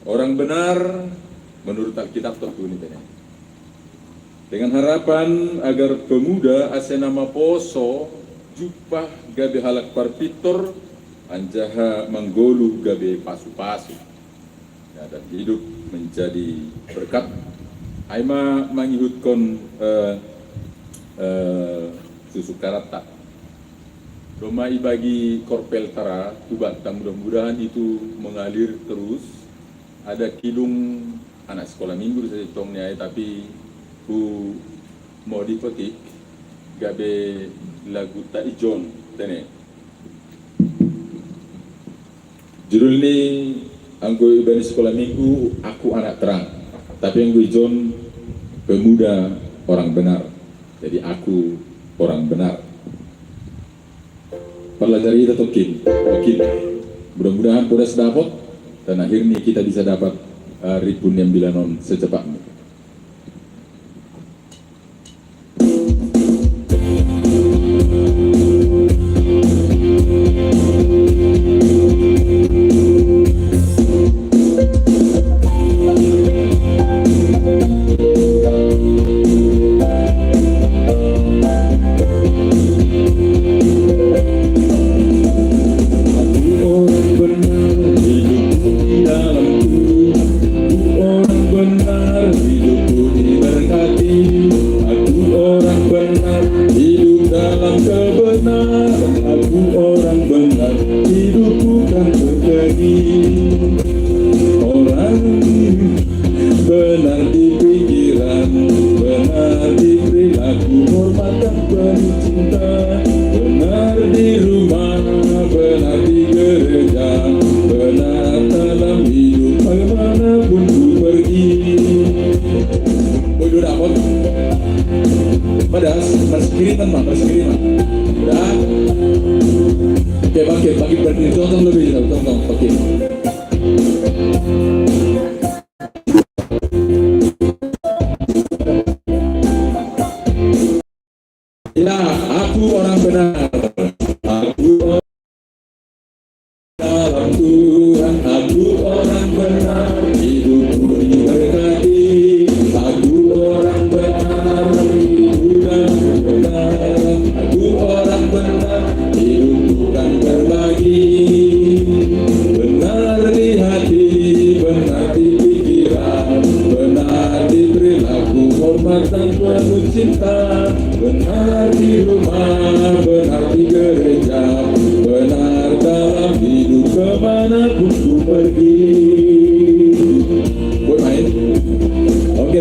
Orang benar menurut Alkitab tertulis ini. Dengan harapan agar pemuda asenama poso jupah gabe halak parpitor anjaha manggolu gabe pasu-pasu ya, dan hidup menjadi berkat. Aima mangihutkan susu karata doma ibagi korpel tara tubantang mudah-mudahan itu mengalir terus. Ada kidung anak sekolah minggu saya tongnya tapi ku mau dipetik gabe lagu tak ijon tene judul ni anggo ibani sekolah minggu aku anak terang tapi anggo ijon pemuda orang benar jadi aku orang benar pelajari itu tokin mudah-mudahan poda sedapat dan akhirnya kita bisa dapat ripun yang bilanon secepatnya.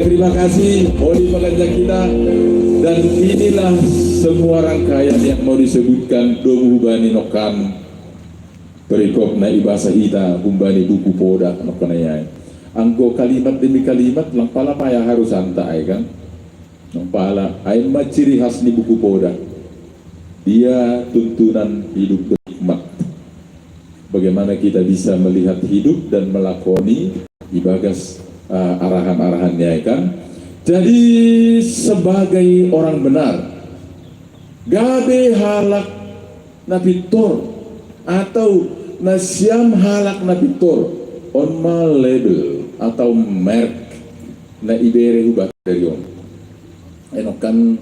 terima kasih oleh pengajar kita. Dan inilah semua rangkaian yang mau disebutkan domu hubani nokan perikop na ibasa ita humbani buku poda nokan ayai. Anggo kalimat demi kalimat lampala payah harus santai kan. Lampala ay ciri khas di buku poda. Dia tuntunan hidup berhikmat. Bagaimana kita bisa melihat hidup dan melakoni ibagas arahan-arahannya kan. Jadi sebagai orang benar, gabe halak napitor atau nasiam halak napitor on ma label atau merk na ibere hubat dari on. Enokan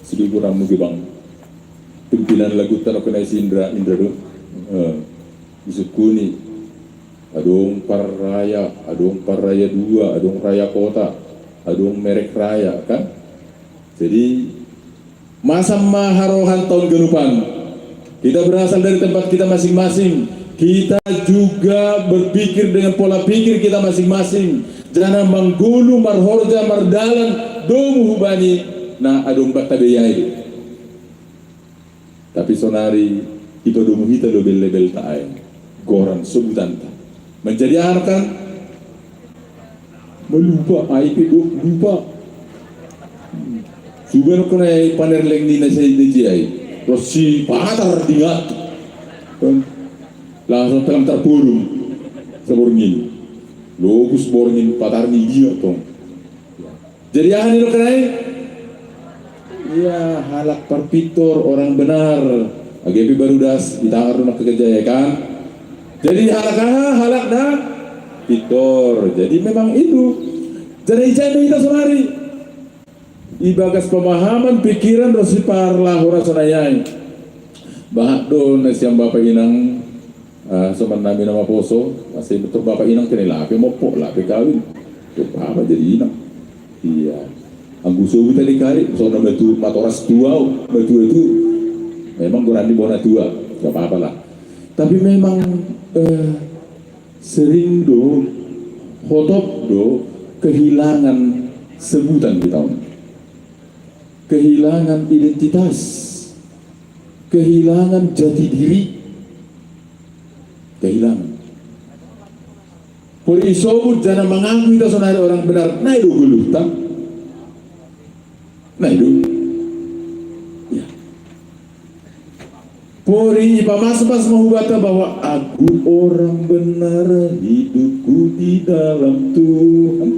sedih kurang mungkin bang. Pimpinan lagu tanah kena Indra do isukuni. Adong parraya, adong parraya 2, adong raya kota, adong merek raya kan. Jadi masa maharohan tahun genupan kita berasal dari tempat kita masing-masing. Kita juga berpikir dengan pola pikir kita masing-masing. Jangan menggulu marhorja mardalan domu hubani na adong batabeyai. Tapi sonari kita domu kita lebel-lebel taay goran sebutan ta. Menjadi akan melupa IP lupa sudah kena paner leng ni na saya dijai terus si patar dingat langsung telam terpurung seborngin logus borngin patar ni dia tong jadi akan itu kena ya halak perpitor orang benar AGP baru das ditangar rumah kejaya kan. Jadi halak dah pitor. Jadi memang itu. Jadi itu kita sonari. Ibagas pemahaman pikiran rosi parlah ora sonayai. Bahak do nasiam bapak inang soman nami nama poso masih betul bapak inang kene lape mopok lape kawin. Tuh apa jadi inang. Iya. Angguso kita dikari sono batu matoras tua batu itu memang kurang di bona tua. Enggak apa-apa lah. Tapi memang sering hotop kehilangan sebutan di tahun, kehilangan identitas, kehilangan jati diri, kehilangan. Puri isobut jangan mengaku kita sonari orang benar. Nah itu gulu tak, nah itu. Pori ipamas-mas menghubata bahwa aku orang benar, hidupku di dalam Tuhan.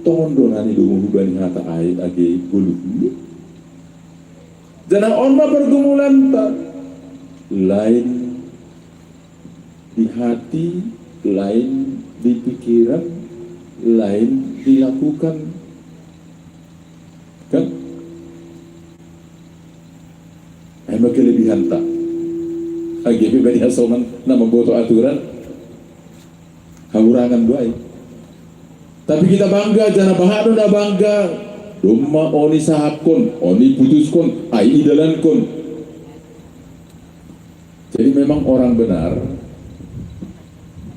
Tondonan itu menghubani hata air agi bulu. Jangan onma pergumulan tak lain di hati, lain di pikiran, lain dilakukan. Kan? Emang kelebihan tak? AGP bani asoman na membuat aturan hamurangan doai. Tapi kita bangga jangan bahado na bangga domma oni sahapkon, oni putuskon, ai idalankon. Jadi memang orang benar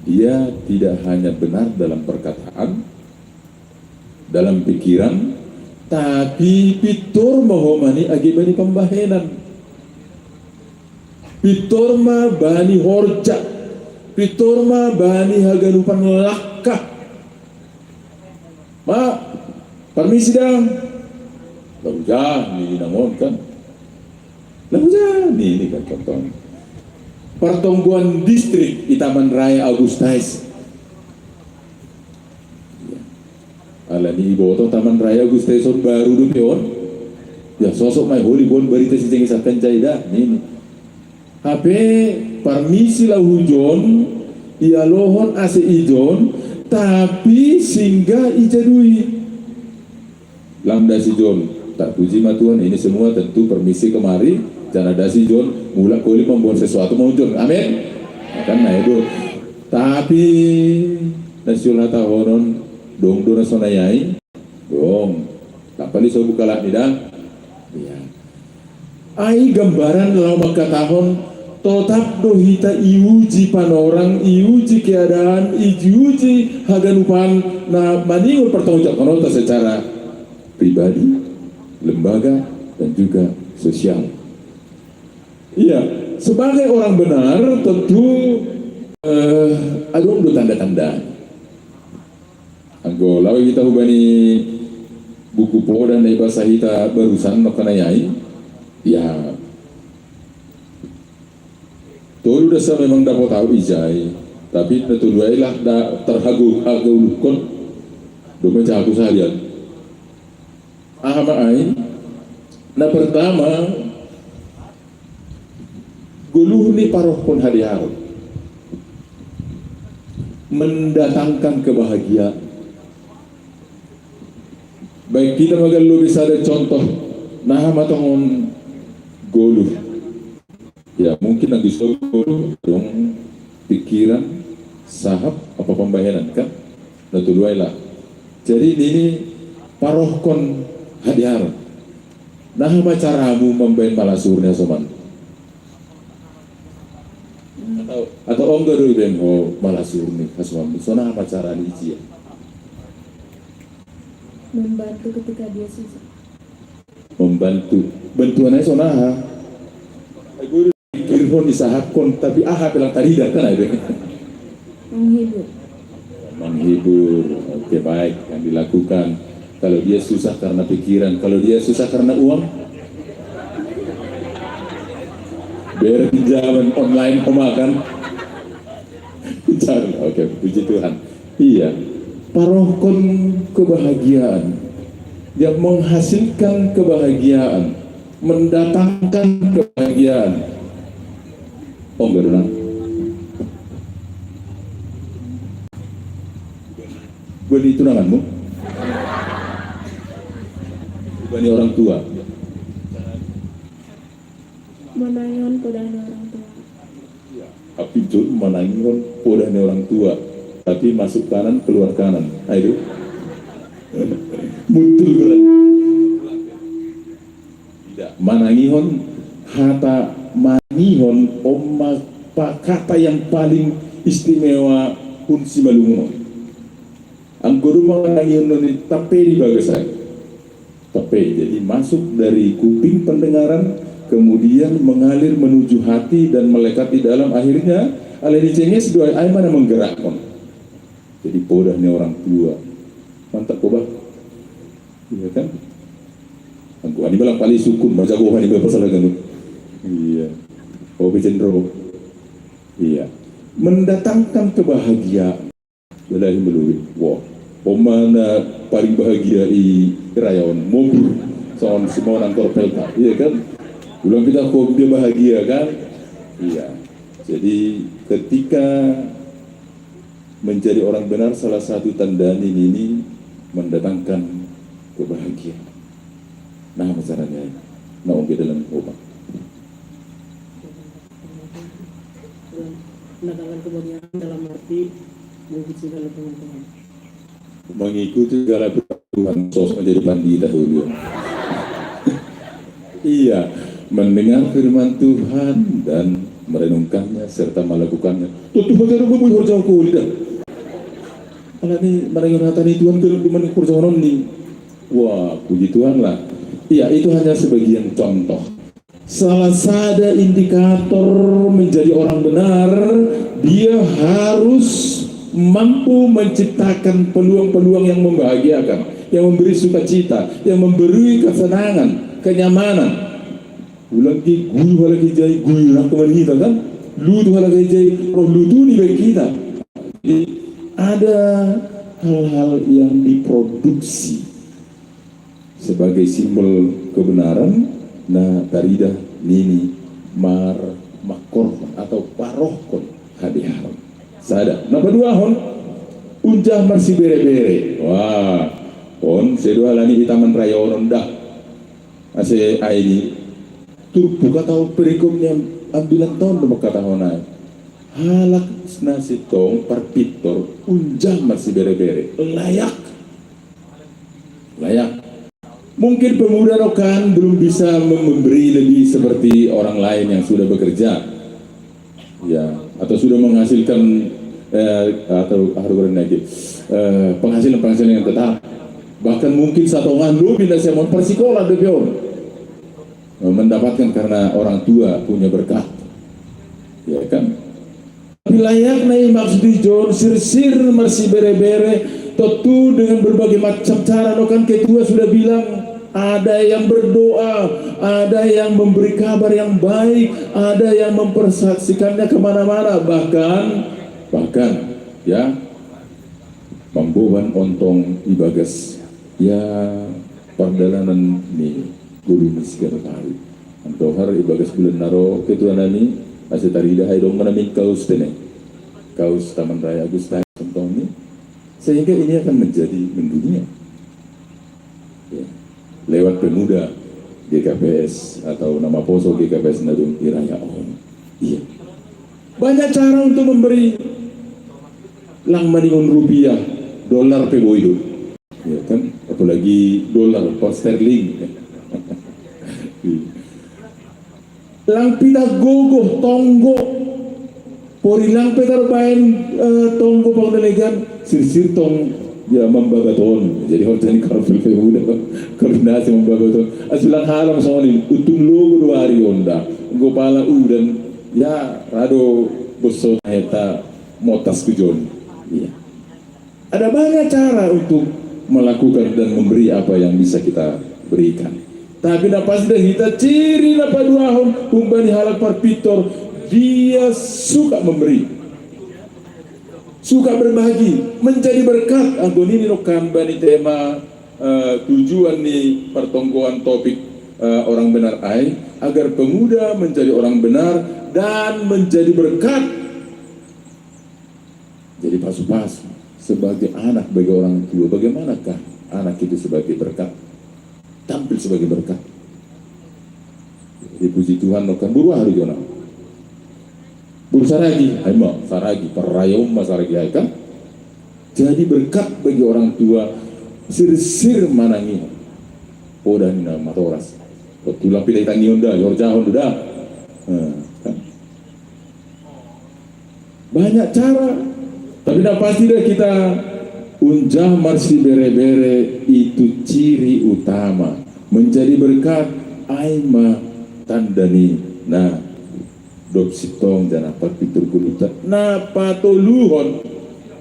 dia tidak hanya benar dalam perkataan, dalam pikiran, tapi pitur mahomani agi bani pembahenan. Pitorma bani horja, pitorma bani haganupan lakah. Ma, permisi dah. Lalu ni nangon kan. Lalu ni kan contoh. Pertumbuhan distrik di Taman Raya Agustais. Ala ni iboto Taman Raya Agustais baru do peon. Ya sosok mai holi bon berita si cengi sakan jaida ni. HP permisi lah hujon ia lohon ase ijon tapi singgah ijadui lamda si jon tak puji matuan ini semua tentu permisi kemari jangan ada si jon mula kuli membuat sesuatu mau jon amin kan nah itu tapi nasional tahonon dong dona sonayai dong tak paling so buka lah nida ya ai gambaran dalam maka tahun tetap do hita iuji panorang, iuji keadaan, iuji haganupan na maningur pertanggungjawab secara pribadi, lembaga, dan juga sosial. Iya, sebagai orang benar tentu ada tanda-tanda. Anggo lawe kita hubani buku po dan bahasa kita barusan nokanayai, ya tuh udah saya memang dapat tahu ijai, tapi tentu lah terhagu-hagu domen aku seharian. Ahamain, nah pertama guluh ni paroh pun hadiah mendatangkan kebahagiaan. Baik kita magalu bisa ada contoh nah matongon guluh. Ya mungkin nanti dong pikiran sahab apa pembayaran kan natuduai lah. Jadi ini parohkon hadiar. Nah apa caramu membayar malasurnya soman? Atau enggak dulu bengo malasur nih kasuam. Sona apa cara ini?
Membantu ketika dia susah.
Membantu. Bantuannya sonaha. Guru kirhon disahakon tapi bilang tadi dah kan ada.
Menghibur.
Menghibur. Oke baik yang dilakukan. Kalau dia susah karena pikiran, kalau dia susah karena uang, biar pinjaman online pemakan. Oke, puji Tuhan. Iya, parohkon kebahagiaan, dia menghasilkan kebahagiaan, mendatangkan kebahagiaan. Oh enggak dong. Beli tunanganmu? Bani orang tua.
Menanyon podane orang tua.
Tapi jul menanyon podane orang tua. Tapi masuk kanan keluar kanan. Ayo. Mutul gerak. Tidak manangihon hata manihon kata yang paling istimewa pun si malungo. Ang guru manangihon noni taperi bagasai. Tapi jadi masuk dari kuping pendengaran kemudian mengalir menuju hati dan melekat di dalam, akhirnya aleni cenges dua ay mana menggerakkan. Jadi podahnya orang tua mantap kobah, iya kan? Angku ani balang paling sukun baca gua ani pasal ganut. Iya, kopi cenderung. Iya, mendatangkan kebahagiaan. Belahi meluit, wah, pemana paling bahagia di rayon mobil soal semua orang torpelka, iya kan? Belum kita kok dia bahagia kan? Iya. Jadi ketika menjadi orang benar salah satu tanda ini mendatangkan kebahagiaan. Nah caranya, nah dalam obat.
Mendatangkan kebahagiaan dalam arti mengikuti segala peruntungan.
Mengikuti segala peruntungan, sos menjadi pandita dulu. Iya, mendengar firman Tuhan dan merenungkannya serta melakukannya. Tuh baca gue mau jauh kulit dah. Kalau ni merenung hati Tuhan kalau cuma kurang ni, wah puji Tuhan lah. Iya, itu hanya sebagian contoh. Salah satu indikator menjadi orang benar, dia harus mampu menciptakan peluang-peluang yang membahagiakan, yang memberi sukacita, yang memberi kesenangan, kenyamanan. Ulang ki guru lagi jai guru nak teman kita kan, lu tuh lagi jai roh lu tuh di bagi kita. Jadi ada hal-hal yang diproduksi sebagai simbol kebenaran. Nah taridah nini mar makor atau parohkon hadiah. Sada. Nah kedua hon unjah marsi bere-bere. Wah, hon sedua lani di taman raya rondah. Ase aini tur buka tahu perikumnya ambilan tahun demak kata honai. Halak nasi tong parpitor unjah marsi bere-bere. Layak. Mungkin pemuda rokan belum bisa memberi lebih seperti orang lain yang sudah bekerja. ya, atau sudah menghasilkan atau lagi penghasilan yang tetap, bahkan mungkin satongan lebih dan saya mau persikolah mendapatkan karena orang tua punya berkah, ya kan? Wilayah nai maksud John sir masih bere-bere tentu dengan berbagai macam cara. Kan ketua sudah bilang ada yang berdoa, ada yang memberi kabar yang baik, ada yang mempersaksikannya kemana-mana, bahkan ya membawa ontong ibagas ya perdalanan nih guru miskin kali antohar ibagas bulan naro ketua nani asal tarida hai dong menamin kaus Taman Raya Agustus contoh ini, sehingga ini akan menjadi mendunia ya, lewat pemuda GKPS atau nama poso GKPS Nadung Iraya On. Iya, banyak cara untuk memberi lang maningon rupiah dolar peboido ya kan, apalagi dolar pound sterling lang pita gogo tonggo pori lang petar bain tonggo pangdalegan sir tong ya membagaton, jadi hotel karpel pemuda koordinasi membagaton asulang halang soalin utung logo dua hari onda gopala udan ya rado boso eta motas kujon. Iya. Ada banyak cara untuk melakukan dan memberi apa yang bisa kita berikan. Tapi dapat sudah kita ciri dapat dua tahun kumbani halak parpitor, dia suka memberi, suka berbagi, menjadi berkat. Anggon ini nokan bani tema tujuan nih pertonggoan topik orang benar ai agar pemuda menjadi orang benar dan menjadi berkat. Jadi pasu-pasu sebagai anak bagi orang tua, bagaimanakah anak itu sebagai berkat, tampil sebagai berkat. Dipuji Tuhan nokan buru hari jona buru saragi ayo saragi perayom saragi kan jadi berkat bagi orang tua sir manangi podan na matoras tulang pilih tangi onda yorjahon udah kan? Banyak cara, tapi dah pasti dah kita unjah marsi bere-bere itu ciri utama menjadi berkat aima tandani nah dop sitong dan apa pitur kulutan na patoluhon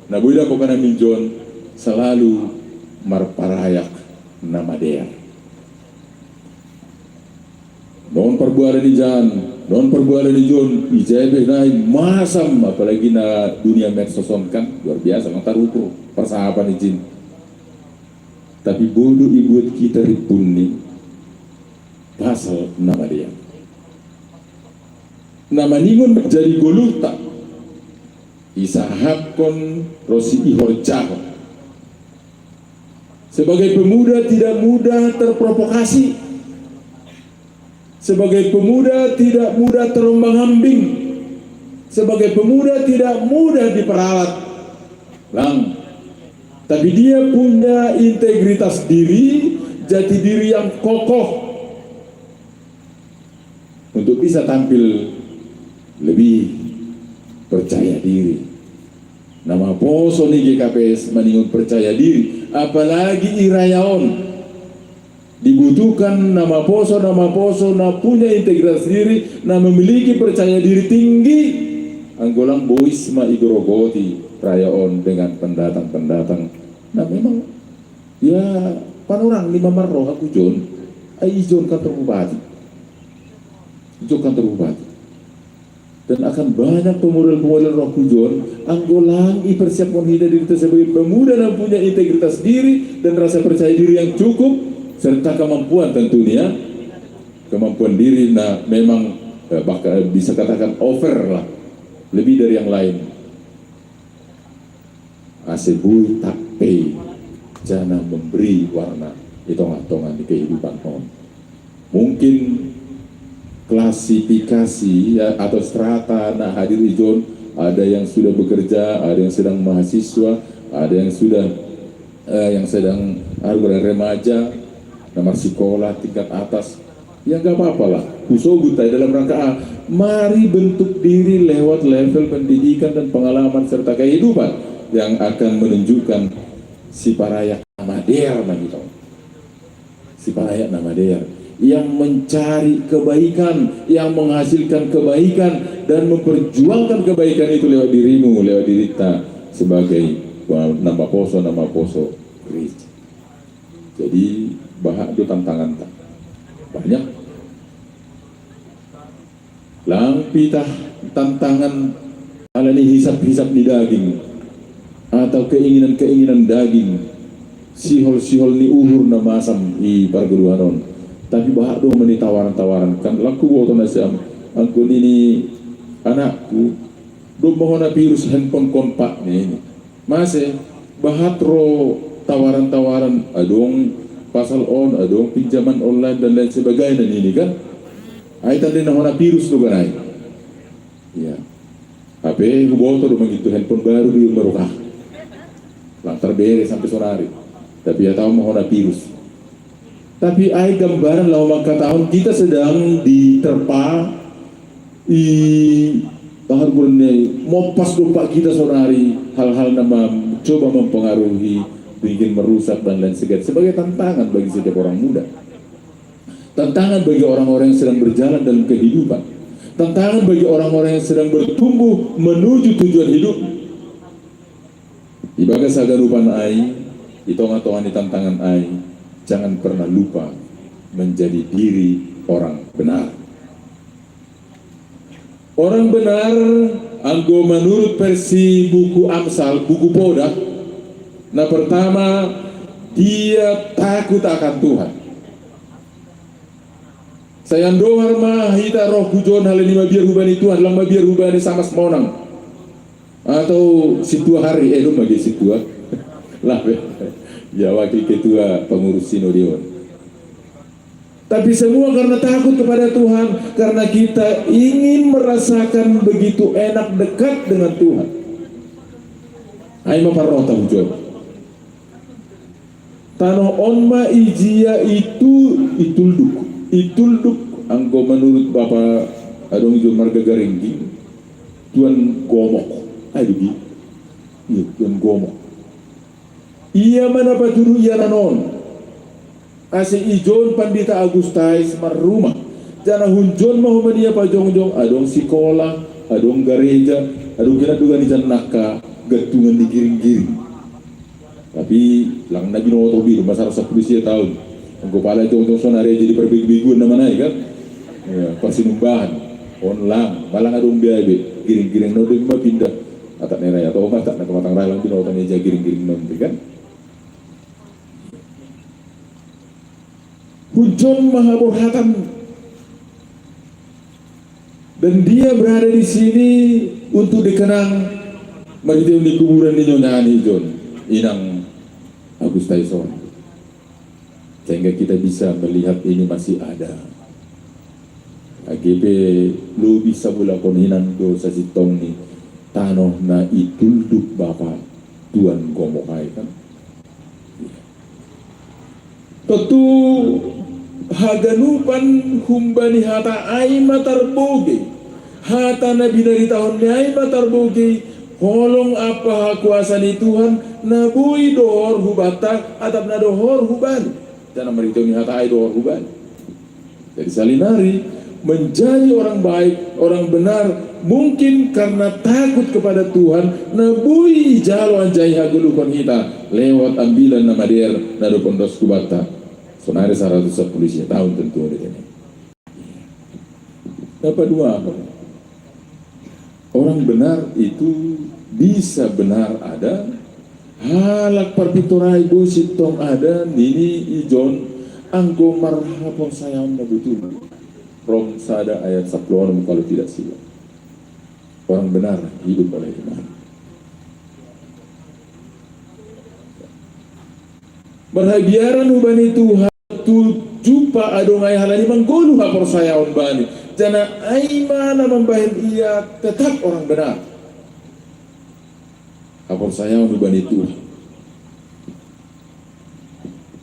na buida ko kana minjon selalu marparayak nama dia non perbuatan di jalan non perbuatan di jon ijebe naik masam apalagi na dunia medsoson kan luar biasa mataruto persahaban izin tapi bodoh ibuat kita ripuni pasal nama dia nama ningon menjadi goluta isahapkon rosi ihorjahon sebagai pemuda tidak mudah terprovokasi, sebagai pemuda tidak mudah terombang-ambing, sebagai pemuda tidak mudah diperalat lang, tapi dia punya integritas diri, jati diri yang kokoh untuk bisa tampil lebih percaya diri. Nama poso ni GKPS meningun percaya diri, apalagi irayaon dibutuhkan nama poso na punya integritas diri, na memiliki percaya diri tinggi. Anggolang boys ma igorogoti rayaon dengan pendatang. Nah memang ya panorang lima marroh aku John, ai John kantor bupati. Dan akan banyak pemuda-pemuda roh kujon anggolang ipersiapkan hidup diri sebagai pemuda yang punya integritas diri dan rasa percaya diri yang cukup serta kemampuan tentunya kemampuan diri nah memang bahkan bisa katakan over lah lebih dari yang lain asebui tape jana memberi warna hitung-hitungan di kehidupan mungkin klasifikasi ya, atau strata nah hadir ijon ada yang sudah bekerja, ada yang sedang mahasiswa, ada yang sudah yang sedang remaja, nomor sekolah tingkat atas, Ya nggak apa-apa lah. Kusobutai dalam rangka A. Mari bentuk diri lewat level pendidikan dan pengalaman serta kehidupan yang akan menunjukkan si parayak nama der begitu. Si parayak nama der yang mencari kebaikan, yang menghasilkan kebaikan dan memperjuangkan kebaikan itu lewat dirimu, lewat diri kita sebagai nama poso gereja. Jadi bahak itu tantangan tak banyak. Lampitah tantangan alani hisap-hisap di daging atau keinginan-keinginan daging sihol-sihol ni uhur na masam i parguruanon. Tapi bahak do meni tawaran-tawaran kan laku woto nasam angko ini anakku do mohona virus handphone konpak ni masih bahat ro tawaran-tawaran adong pasal on adong pinjaman online dan lain sebagainya ini kan ay tadi nahona virus do ganay ya HP huboto do mengitu handphone baru di merukah lang terberes sampai sonari tapi ya tahu mohona virus. Tapi ay gambaran lawang tahun kita sedang diterpa i bahar gurne mopas dompak kita sonari hal-hal nama coba mempengaruhi bikin merusak dan lain sebagainya sebagai tantangan bagi setiap orang muda, tantangan bagi orang-orang yang sedang berjalan dalam kehidupan, tantangan bagi orang-orang yang sedang bertumbuh menuju tujuan hidup. Ibaga sagarupan ay itongan-tongan di tantangan ay jangan pernah lupa menjadi diri orang benar. Orang benar, anggo menurut versi buku Amsal, buku Podak. Nah pertama, dia takut akan Tuhan. Sayang dohar mah hita roh kujon hal ini mabiar hubani Tuhan, lang mabiar hubani sama semonang. Atau situa hari, lu bagi situa. Lah, ya wakil ketua pengurus sinodion. Tapi semua karena takut kepada Tuhan, karena kita ingin merasakan begitu enak dekat dengan Tuhan. Ayo maparota hujur. Tano onma ijia itulduk anggo menurut Bapak Adong Ijo Marga Garinggi Tuan Gomok. Ayo di. Iya, Tuan Gomok. Ia mana paturu ia nanon ase ijon pandita Agustais marumah jana hunjon mahu dia pajong-jong adong sekolah adong gereja adong kira duga di janaka gatungan di giring-giring tapi lang nabi no tobi masa rasa polisi tahun anggo pala jong-jong sonare jadi perbig-biguan namanya kan ya persinumbahan onlang malang adong biabe giring-giring no di pindah atak nerai atau mata nak matang ralang binotan aja giring-giring non kan. Hujon Mahaburhatan dan dia berada di sini untuk dikenang begitu di kuburan di Nyonyani Jon Inang Agustaison sehingga kita bisa melihat ini masih ada AGP lu bisa mula koninan do sa sitong ni tanoh na itulduk Bapak Tuan Gomokai kan tentu haganupan humbani hata ay matarboge hata nabi dari tahun ni ay matarboge holong apa kuasa ni Tuhan nabui dohor hubata atap na dohor huban jangan merito ni hata ay dohor huban jadi salinari menjadi orang baik orang benar mungkin karena takut kepada Tuhan nabui jalo anjay hagulupan kita lewat ambilan nama der nado pondos kubata sonare 110 tahun tentu ada ini. Dapat dua orang benar itu bisa benar ada halak parpitorai sitong ada nini ijon anggo marhapon sayang na betul rom sada ayat 10 kalau tidak silap orang benar hidup oleh iman berhabiaran ubani Tuhan tu jumpa adongai halani manggolu hapor saya on bani jana aimana membahin ia tetap orang benar hapor saya on ubani Tuhan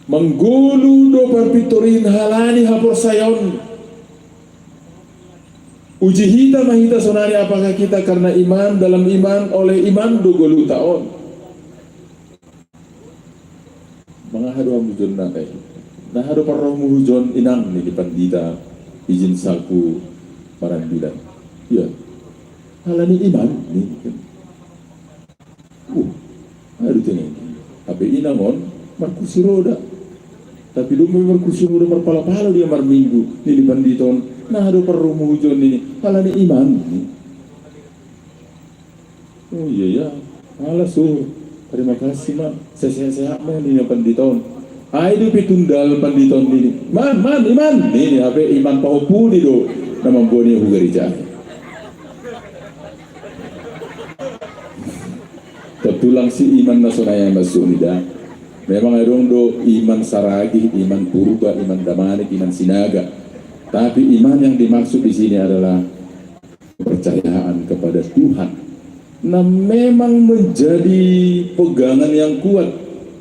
menggulu do perpitorin halani hapor sayon. Uji hita mahita sonari apakah kita karena iman dalam iman oleh iman do golu taon. Mga hado amujon na kayo. Na hado parang muhujon inang ni pandita izin saku parandilan. Ya. Halani iman ni. Hado tingin. Abe inangon markursi roda. Tapi dumi markursi roda marpala-pala dia marminggu ni panditon. Nah, ada perlu mujon ini, halani iman. Oh iya ya, malas suh. Terima kasih mak, sehat-sehat mak ini panditon. Ayo pitundal panditon ini. Man iman. Ini apa iman paupu ni do, nama boni hugarija. Tertulang si iman nasonaya masuk nida. Memang ada do iman saragi, iman purba, iman damanik, iman sinaga. Tapi iman yang dimaksud di sini adalah kepercayaan kepada Tuhan. Nah, memang menjadi pegangan yang kuat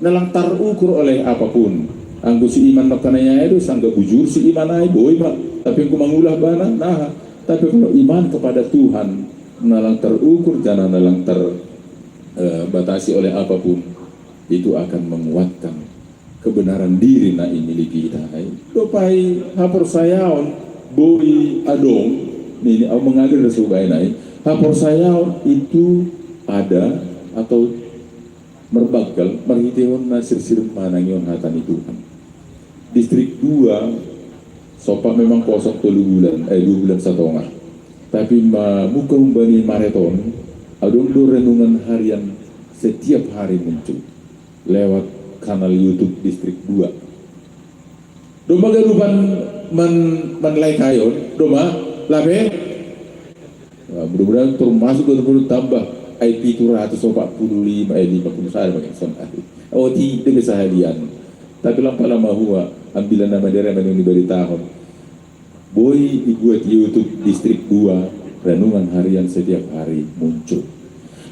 nalang tarukur oleh apapun. Angku si iman nakananya itu sangga bujur si iman ay boy mak. Tapi aku mengulah bana, nah. Tapi kalau iman kepada Tuhan nalang terukur jangan nalang terbatasi oleh apapun, itu akan menguatkan kebenaran diri na imiliki kita. Dopai hapor sayaon boi adong ini au mengalir sugai nai hapor sayaon itu ada atau merbagal marhiteon na sir-sir manangion hatani Tuhan. Distrik 2 sopa memang kosong 2 bulan 2 bulan setengah. Tapi muka umbani maraton adong do renungan harian setiap hari muncul lewat kanal YouTube Distrik 2. Doma garuban manlay kayon, doma labe. Mudah-mudahan termasuk untuk tambah IP 245 50 saya bagian son. Oh di dengan seharian. Tapi lama huwa ambilan nama daerah yang diberi tahun. Boy dibuat YouTube Distrik 2 renungan harian setiap hari muncul.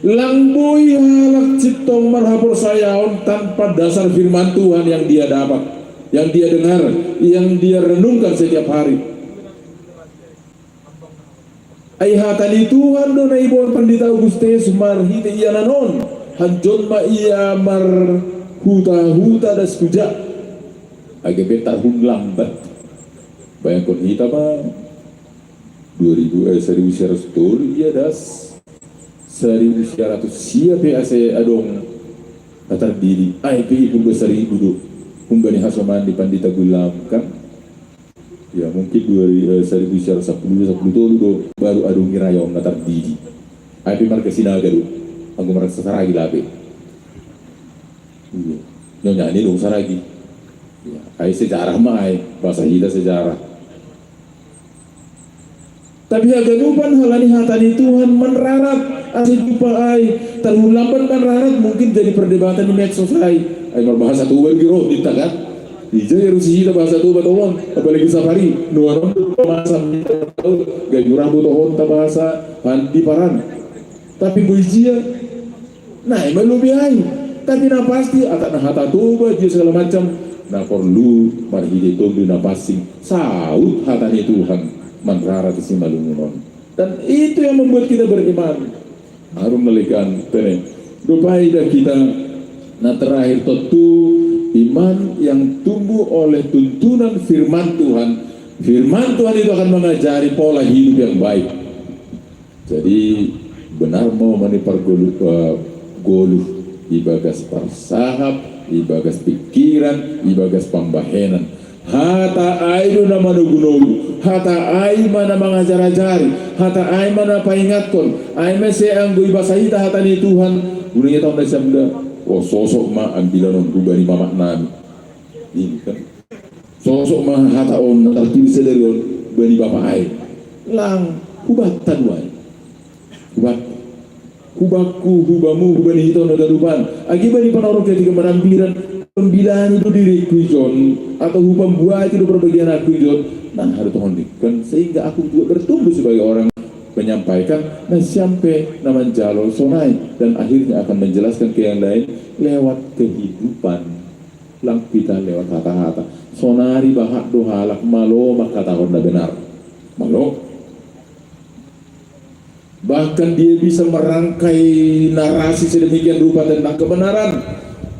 Langboy halak ciptong marhapor sayaon tanpa dasar firman Tuhan yang dia dapat, yang dia dengar, yang dia renungkan setiap hari. Aihatani Tuhan do na ibon pandita Augustus marhite iya nanon hanjon ma iya mar huta das kuja age betar hun lambat bayangkon hita ma 1900 iya das 1900 siapa ase adong atar diri ai pi pun besari duduk kumbani hasoman di pandita gulam kan ya mungkin 1910 dulu baru adong ngirayong atar diri ai pi marga sinaga do anggo marga saragi labe iya nyonya ini dong saragi ya ai sejarah mah ai bahasa hita sejarah. Tapi aganupan halani hatani Tuhan menrarat asal jumpa ay terlambat menrarat mungkin jadi perdebatan di medsos ay berbahasa tuan giro kita kan ija ya rusi kita bahasa tuan batohon apalagi safari nuanon masa gajurah batohon ta bahasa di paran tapi buijia nah emang lebih ay tapi na pasti atak na hata tuba dia segala macam na perlu marhide tumbi na pasti saut hatani Tuhan manrara si malungunon dan itu yang membuat kita beriman harus melikan tene rupai dah kita nah terakhir tentu iman yang tumbuh oleh tuntunan firman Tuhan itu akan mengajari pola hidup yang baik. Jadi benar mau menipar goluh ibagas persahap ibagas pikiran ibagas pambahenan hata aido na manugunogu hata ai mana mengajar-ajari hata ai mana paingatkon ai mese anggo ibasahita hata ni Tuhan dunia tahun Desember oh sosok ma ambilan on bani mamak nami ini kan sosok ma hata on tertulis dari on bani bapak ai lang hubatan wai hubat hubaku hubamu hubani hito no darupan agi bani panorok ketika merambiran pembilaan itu diri kujon atau hubam buah itu berbagian aku kujon nah harus kan sehingga aku juga bertumbuh sebagai orang menyampaikan nah sampai nama jalur sonai dan akhirnya akan menjelaskan ke yang lain lewat kehidupan lang pita lewat hata-hata. Sonari bahak do halak malo makatahon na benar. Malo. Bahkan dia bisa merangkai narasi sedemikian rupa tentang kebenaran,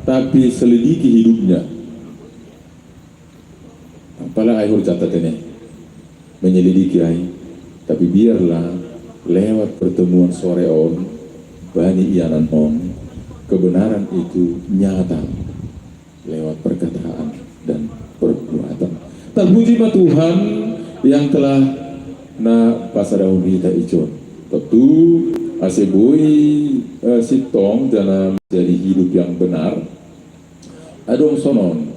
tapi selidiki hidupnya. Apalah akhir catat ini menyelidiki ai. Tapi biarlah lewat pertemuan sore on, bani ianan on, kebenaran itu nyata lewat perkataan dan perbuatan. Terpuji Tuhan yang telah na pasadaun kita icon. Tentu asebui sitong dalam jadi hidup yang benar. Adong sonon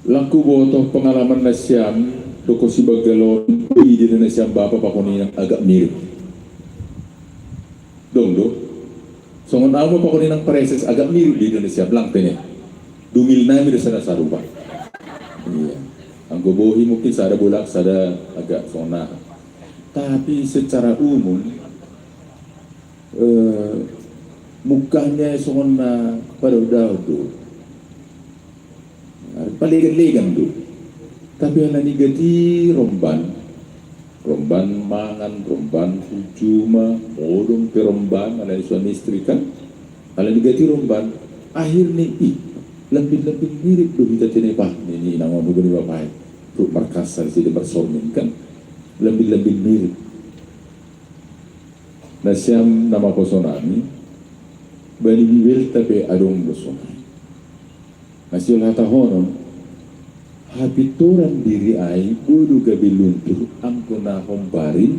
laku botoh pengalaman nasyam doko si bagalon di nasyam bapa pakoni yang agak mirip. Dong do. Songon amo pakoni yang preses agak mirip di Indonesia blang tene. Dumil nami di sana sarupa. Iya. Anggo bohi mungkin sada bolak sada agak sona. Tapi secara umum mukanya sona pada udah do. Paligan-ligan do. Tapi yang nigati romban mangan, romban hujuma, modong peromban, ala suami istri kan, ala nigati romban, akhirnya lebih mirip do kita tinepah ini inang mau beri bapak tuh markasan sih bersormin kan, lebih mirip. Nasyam nama kosonami, bani bibel tapi adong bosonami. Nasyol hata honon, habituran diri ai bodo gabi luntur angko na hombari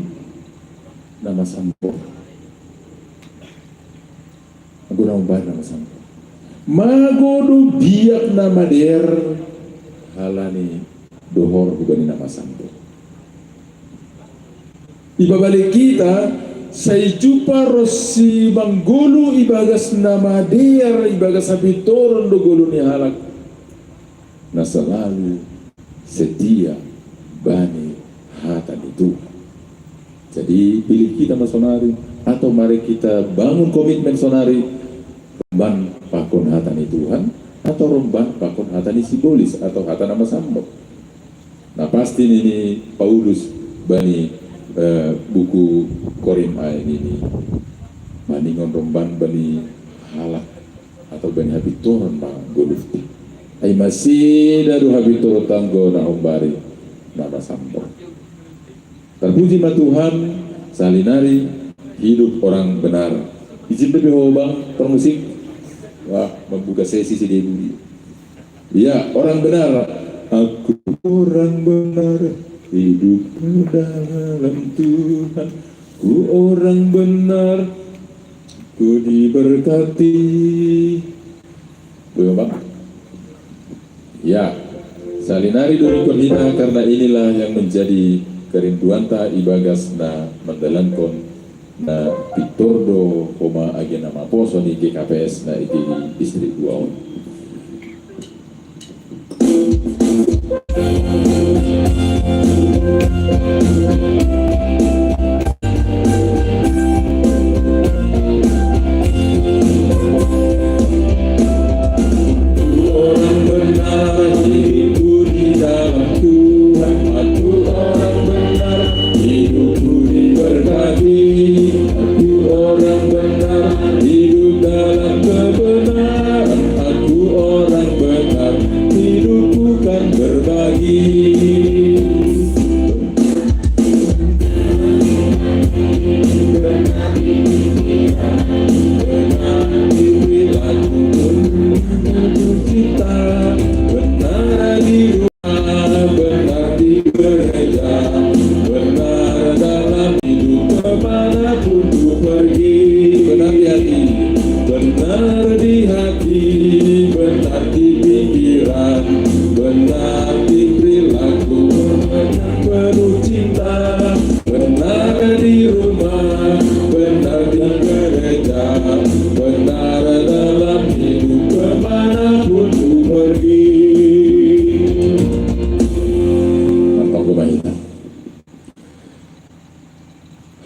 nama sampo. Angko na hombari nama sampo. Magodo biak nama der halani dohor hubani nama sampo. Ibabalik kita saya jumpa rosi manggulu ibagas nama der ibagas habitoron do gulu ni halak na selalu setia bani hatan itu. Jadi pilih kita masonari atau mari kita bangun komitmen sonari romban pakon hatani Tuhan atau romban pakon hatani simbolis atau hatan nama sambok. Nah pasti ini Paulus bani buku Korim ini maningon romban bani halak atau bani habitoron bang golufti. Ay masih daru habitoro tanggo na umbari nama sambok. Terpuji Tuhan salinari hidup orang benar. Izin lebih bang permusik. Wah membuka sesi si Dewi. Ya orang benar. Aku orang benar hidup dalam Tuhan. Ku orang benar ku diberkati. Bang. Ya, salinari dulu perhina karena inilah yang menjadi kerinduan ta ibagas na mandalankon na pitordo koma agena maposo ni GKPS na iti distrik Guaon.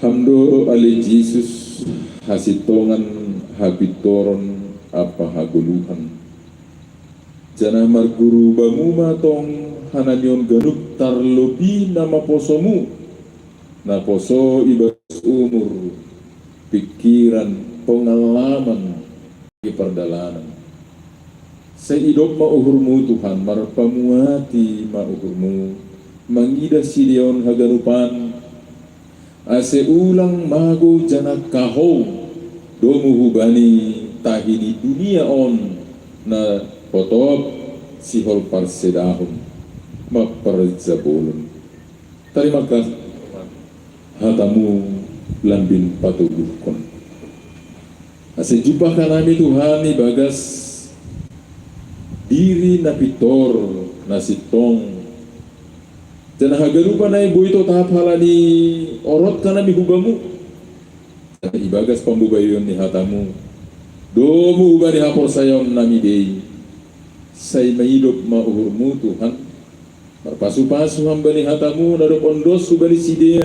Hamdo ali Jesus hasitongan habitoron apa haguluhan Jana marguru bamu matong hananyon ganuk tarlobi nama posomu. Na poso ibas umur, pikiran, pengalaman, di perdalanan. Seidop mauhurmu Tuhan, marpamuati mauhurmu, mangida sidion haganupan, ase ulang mago janak kahou, domu hubani tahini dunia on, na potop sihol parsedahun, maparzabulun. Terima kasih, hatamu lambin patubuhkon. Ase jumpa kanami Tuhan bagas diri napitor nasitong dan hagarupa na ibu itu tahap halani orot kanami hubamu dan ibagas pambubayon ni hatamu domu ubani hapor sayon nami dei say maidop mauhurmu Tuhan marpasu-pasu hambani hatamu nadop ondos ubani sidea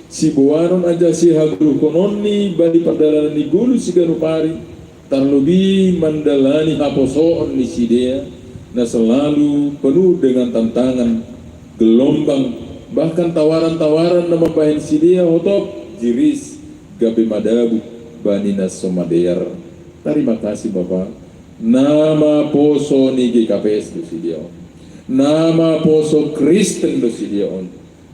si buaron aja si haguru kononi bali padalan ni gulu si ganupari terlebih mandalani haposoon ni sidea na selalu penuh dengan tantangan gelombang bahkan tawaran-tawaran nama bahin sidea hotop jiris gabe madabu bani nasomadear. Terima kasih Bapak. Nama poso ni GKPS do sidea nama poso Kristen do sidea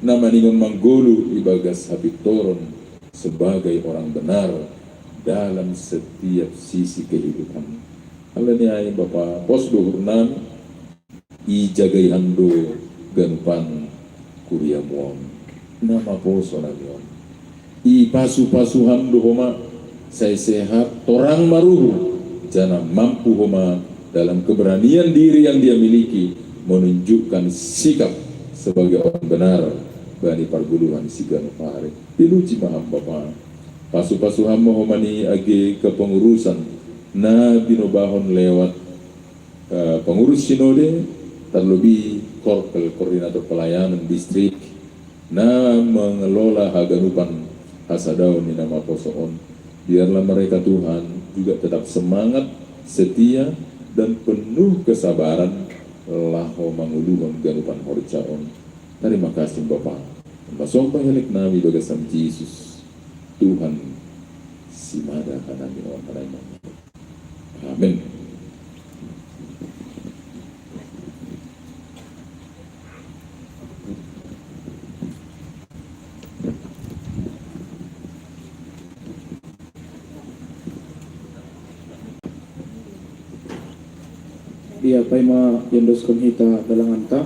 nama ningon manggulu ibagas habitoron sebagai orang benar dalam setiap sisi kehidupan. Allah ni ay Bapak pos duhur nami ijagai hando ganpan kuriamuon nama poso namion i pasu-pasu hando homa saya sehat torang maruhu jana mampu homa dalam keberanian diri yang dia miliki menunjukkan sikap sebagai orang benar bani parguluhan sigano pare piluci maham Bapak pasu-pasu hamba homani agi kepengurusan na binobahon lewat pengurus sinode terlebih korpel koordinator pelayanan distrik na mengelola haganupan hasadaun ni nama posoon biarlah mereka Tuhan juga tetap semangat setia dan penuh kesabaran laho manguluhon ganupan horcaon. Terima kasih Bapak masong panghilik nami bagasam Yesus Tuhan si mada kanami orang kanami. Amin.
Dia paima yendos kon hita dalangan ta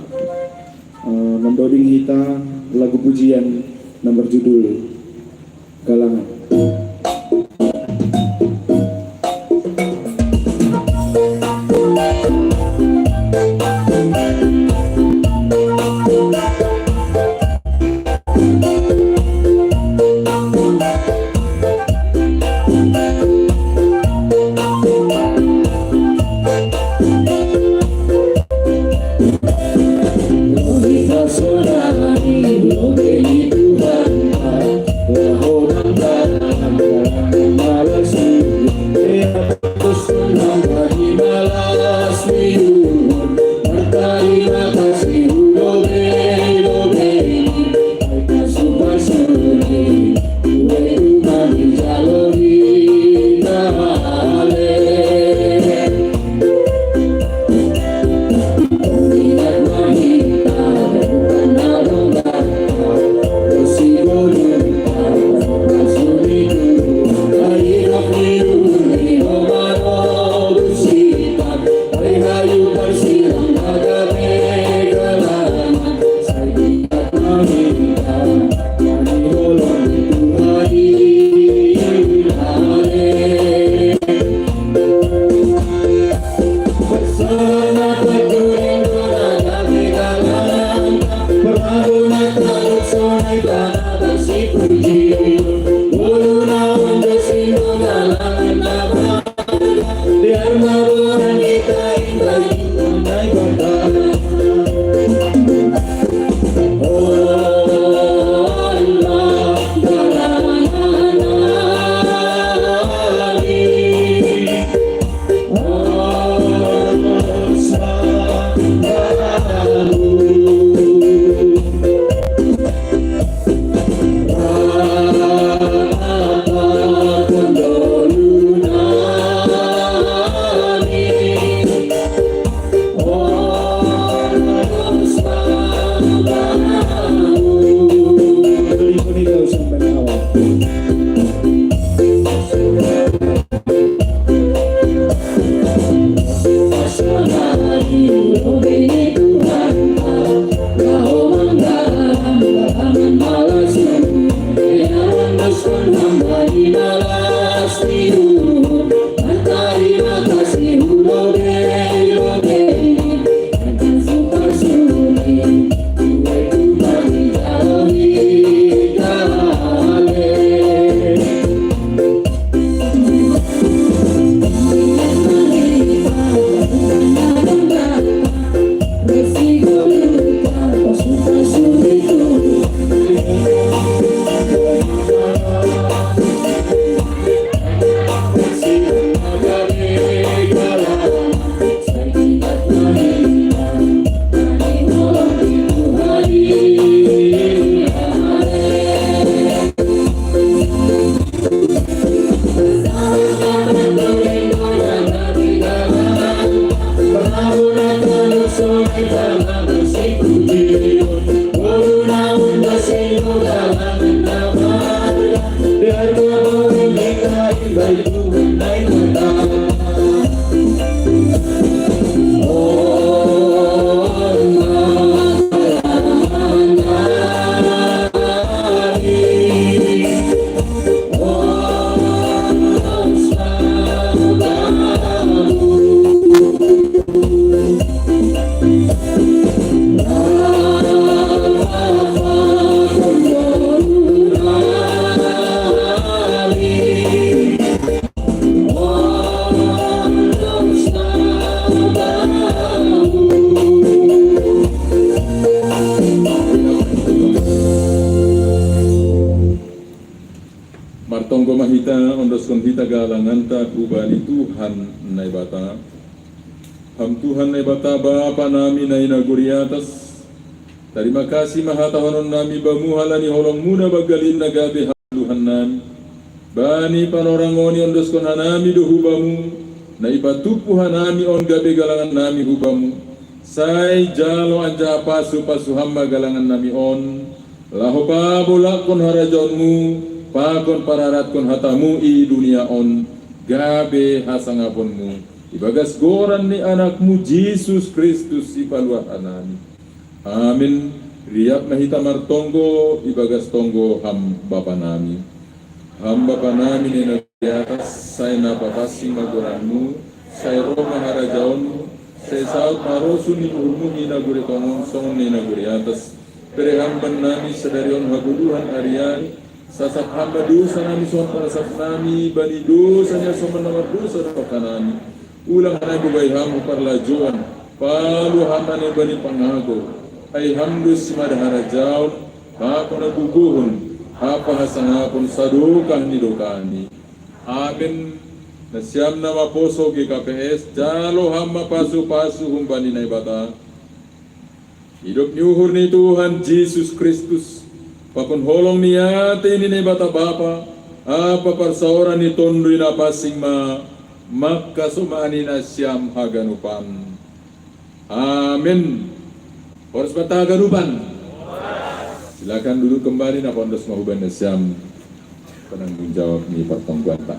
mendoding hita lagu pujian nomor judul Galangan.
tonggo mahita ondos kon hita galangan ta kubani Tuhan nai bata. Ham Tuhan nai bata Bapa nami nai naguri atas. Terima kasih mahatahonon nami bamuhalani holong muda bagalin nagabe Tuhan nami. Bani panorangoni ondos kon hanami do hubamu. Na ipatupu hanami on gabe galangan nami hubamu. Sai jalo anja pasu hamba galangan nami on. Laho pa bolak kon harajonmu. Pakon pararat kon hatamu i dunia on. Gabe hasangaponmu. Ibagas goran ni anakmu Jesus Kristus ipaluah anami. Amin. Riap mahita martonggo ibagas tonggo ham Bapa nami. Ham Bapa nami ni di atas saya napapasing magoranmu. Saya roh maharajaonmu. Saya saut marosu ni urmu ni naguri tongon song ni naguri atas. Pere hamban nami sedarion haguduhan arian. Sasap hamba dosa nami son parasap nami. Bani dosanya soman nomor dosa doka nami. Ulang hanay bugay hamu parlajuan. Palu hamba ni bani pangago. Ay hamdus madahara jaun. Hako naguguhon. Hapa hasangapon sadukah ni dokani. Amin. Nasyam na maposo ki KPS. Jalo hamba pasu-pasu humbani na ibata. Hidup nyuhur ni Tuhan Yesus Kristus. Pakon holong niya ini ni bata Bapa. Apa parsaoran ni tondoy na pasing maka sumani na siyam haganupan. Amin. Horas bata haganupan. Silakan duduk kembali na pondos mahuban na siyam penanggung jawab ni pertongguan tak.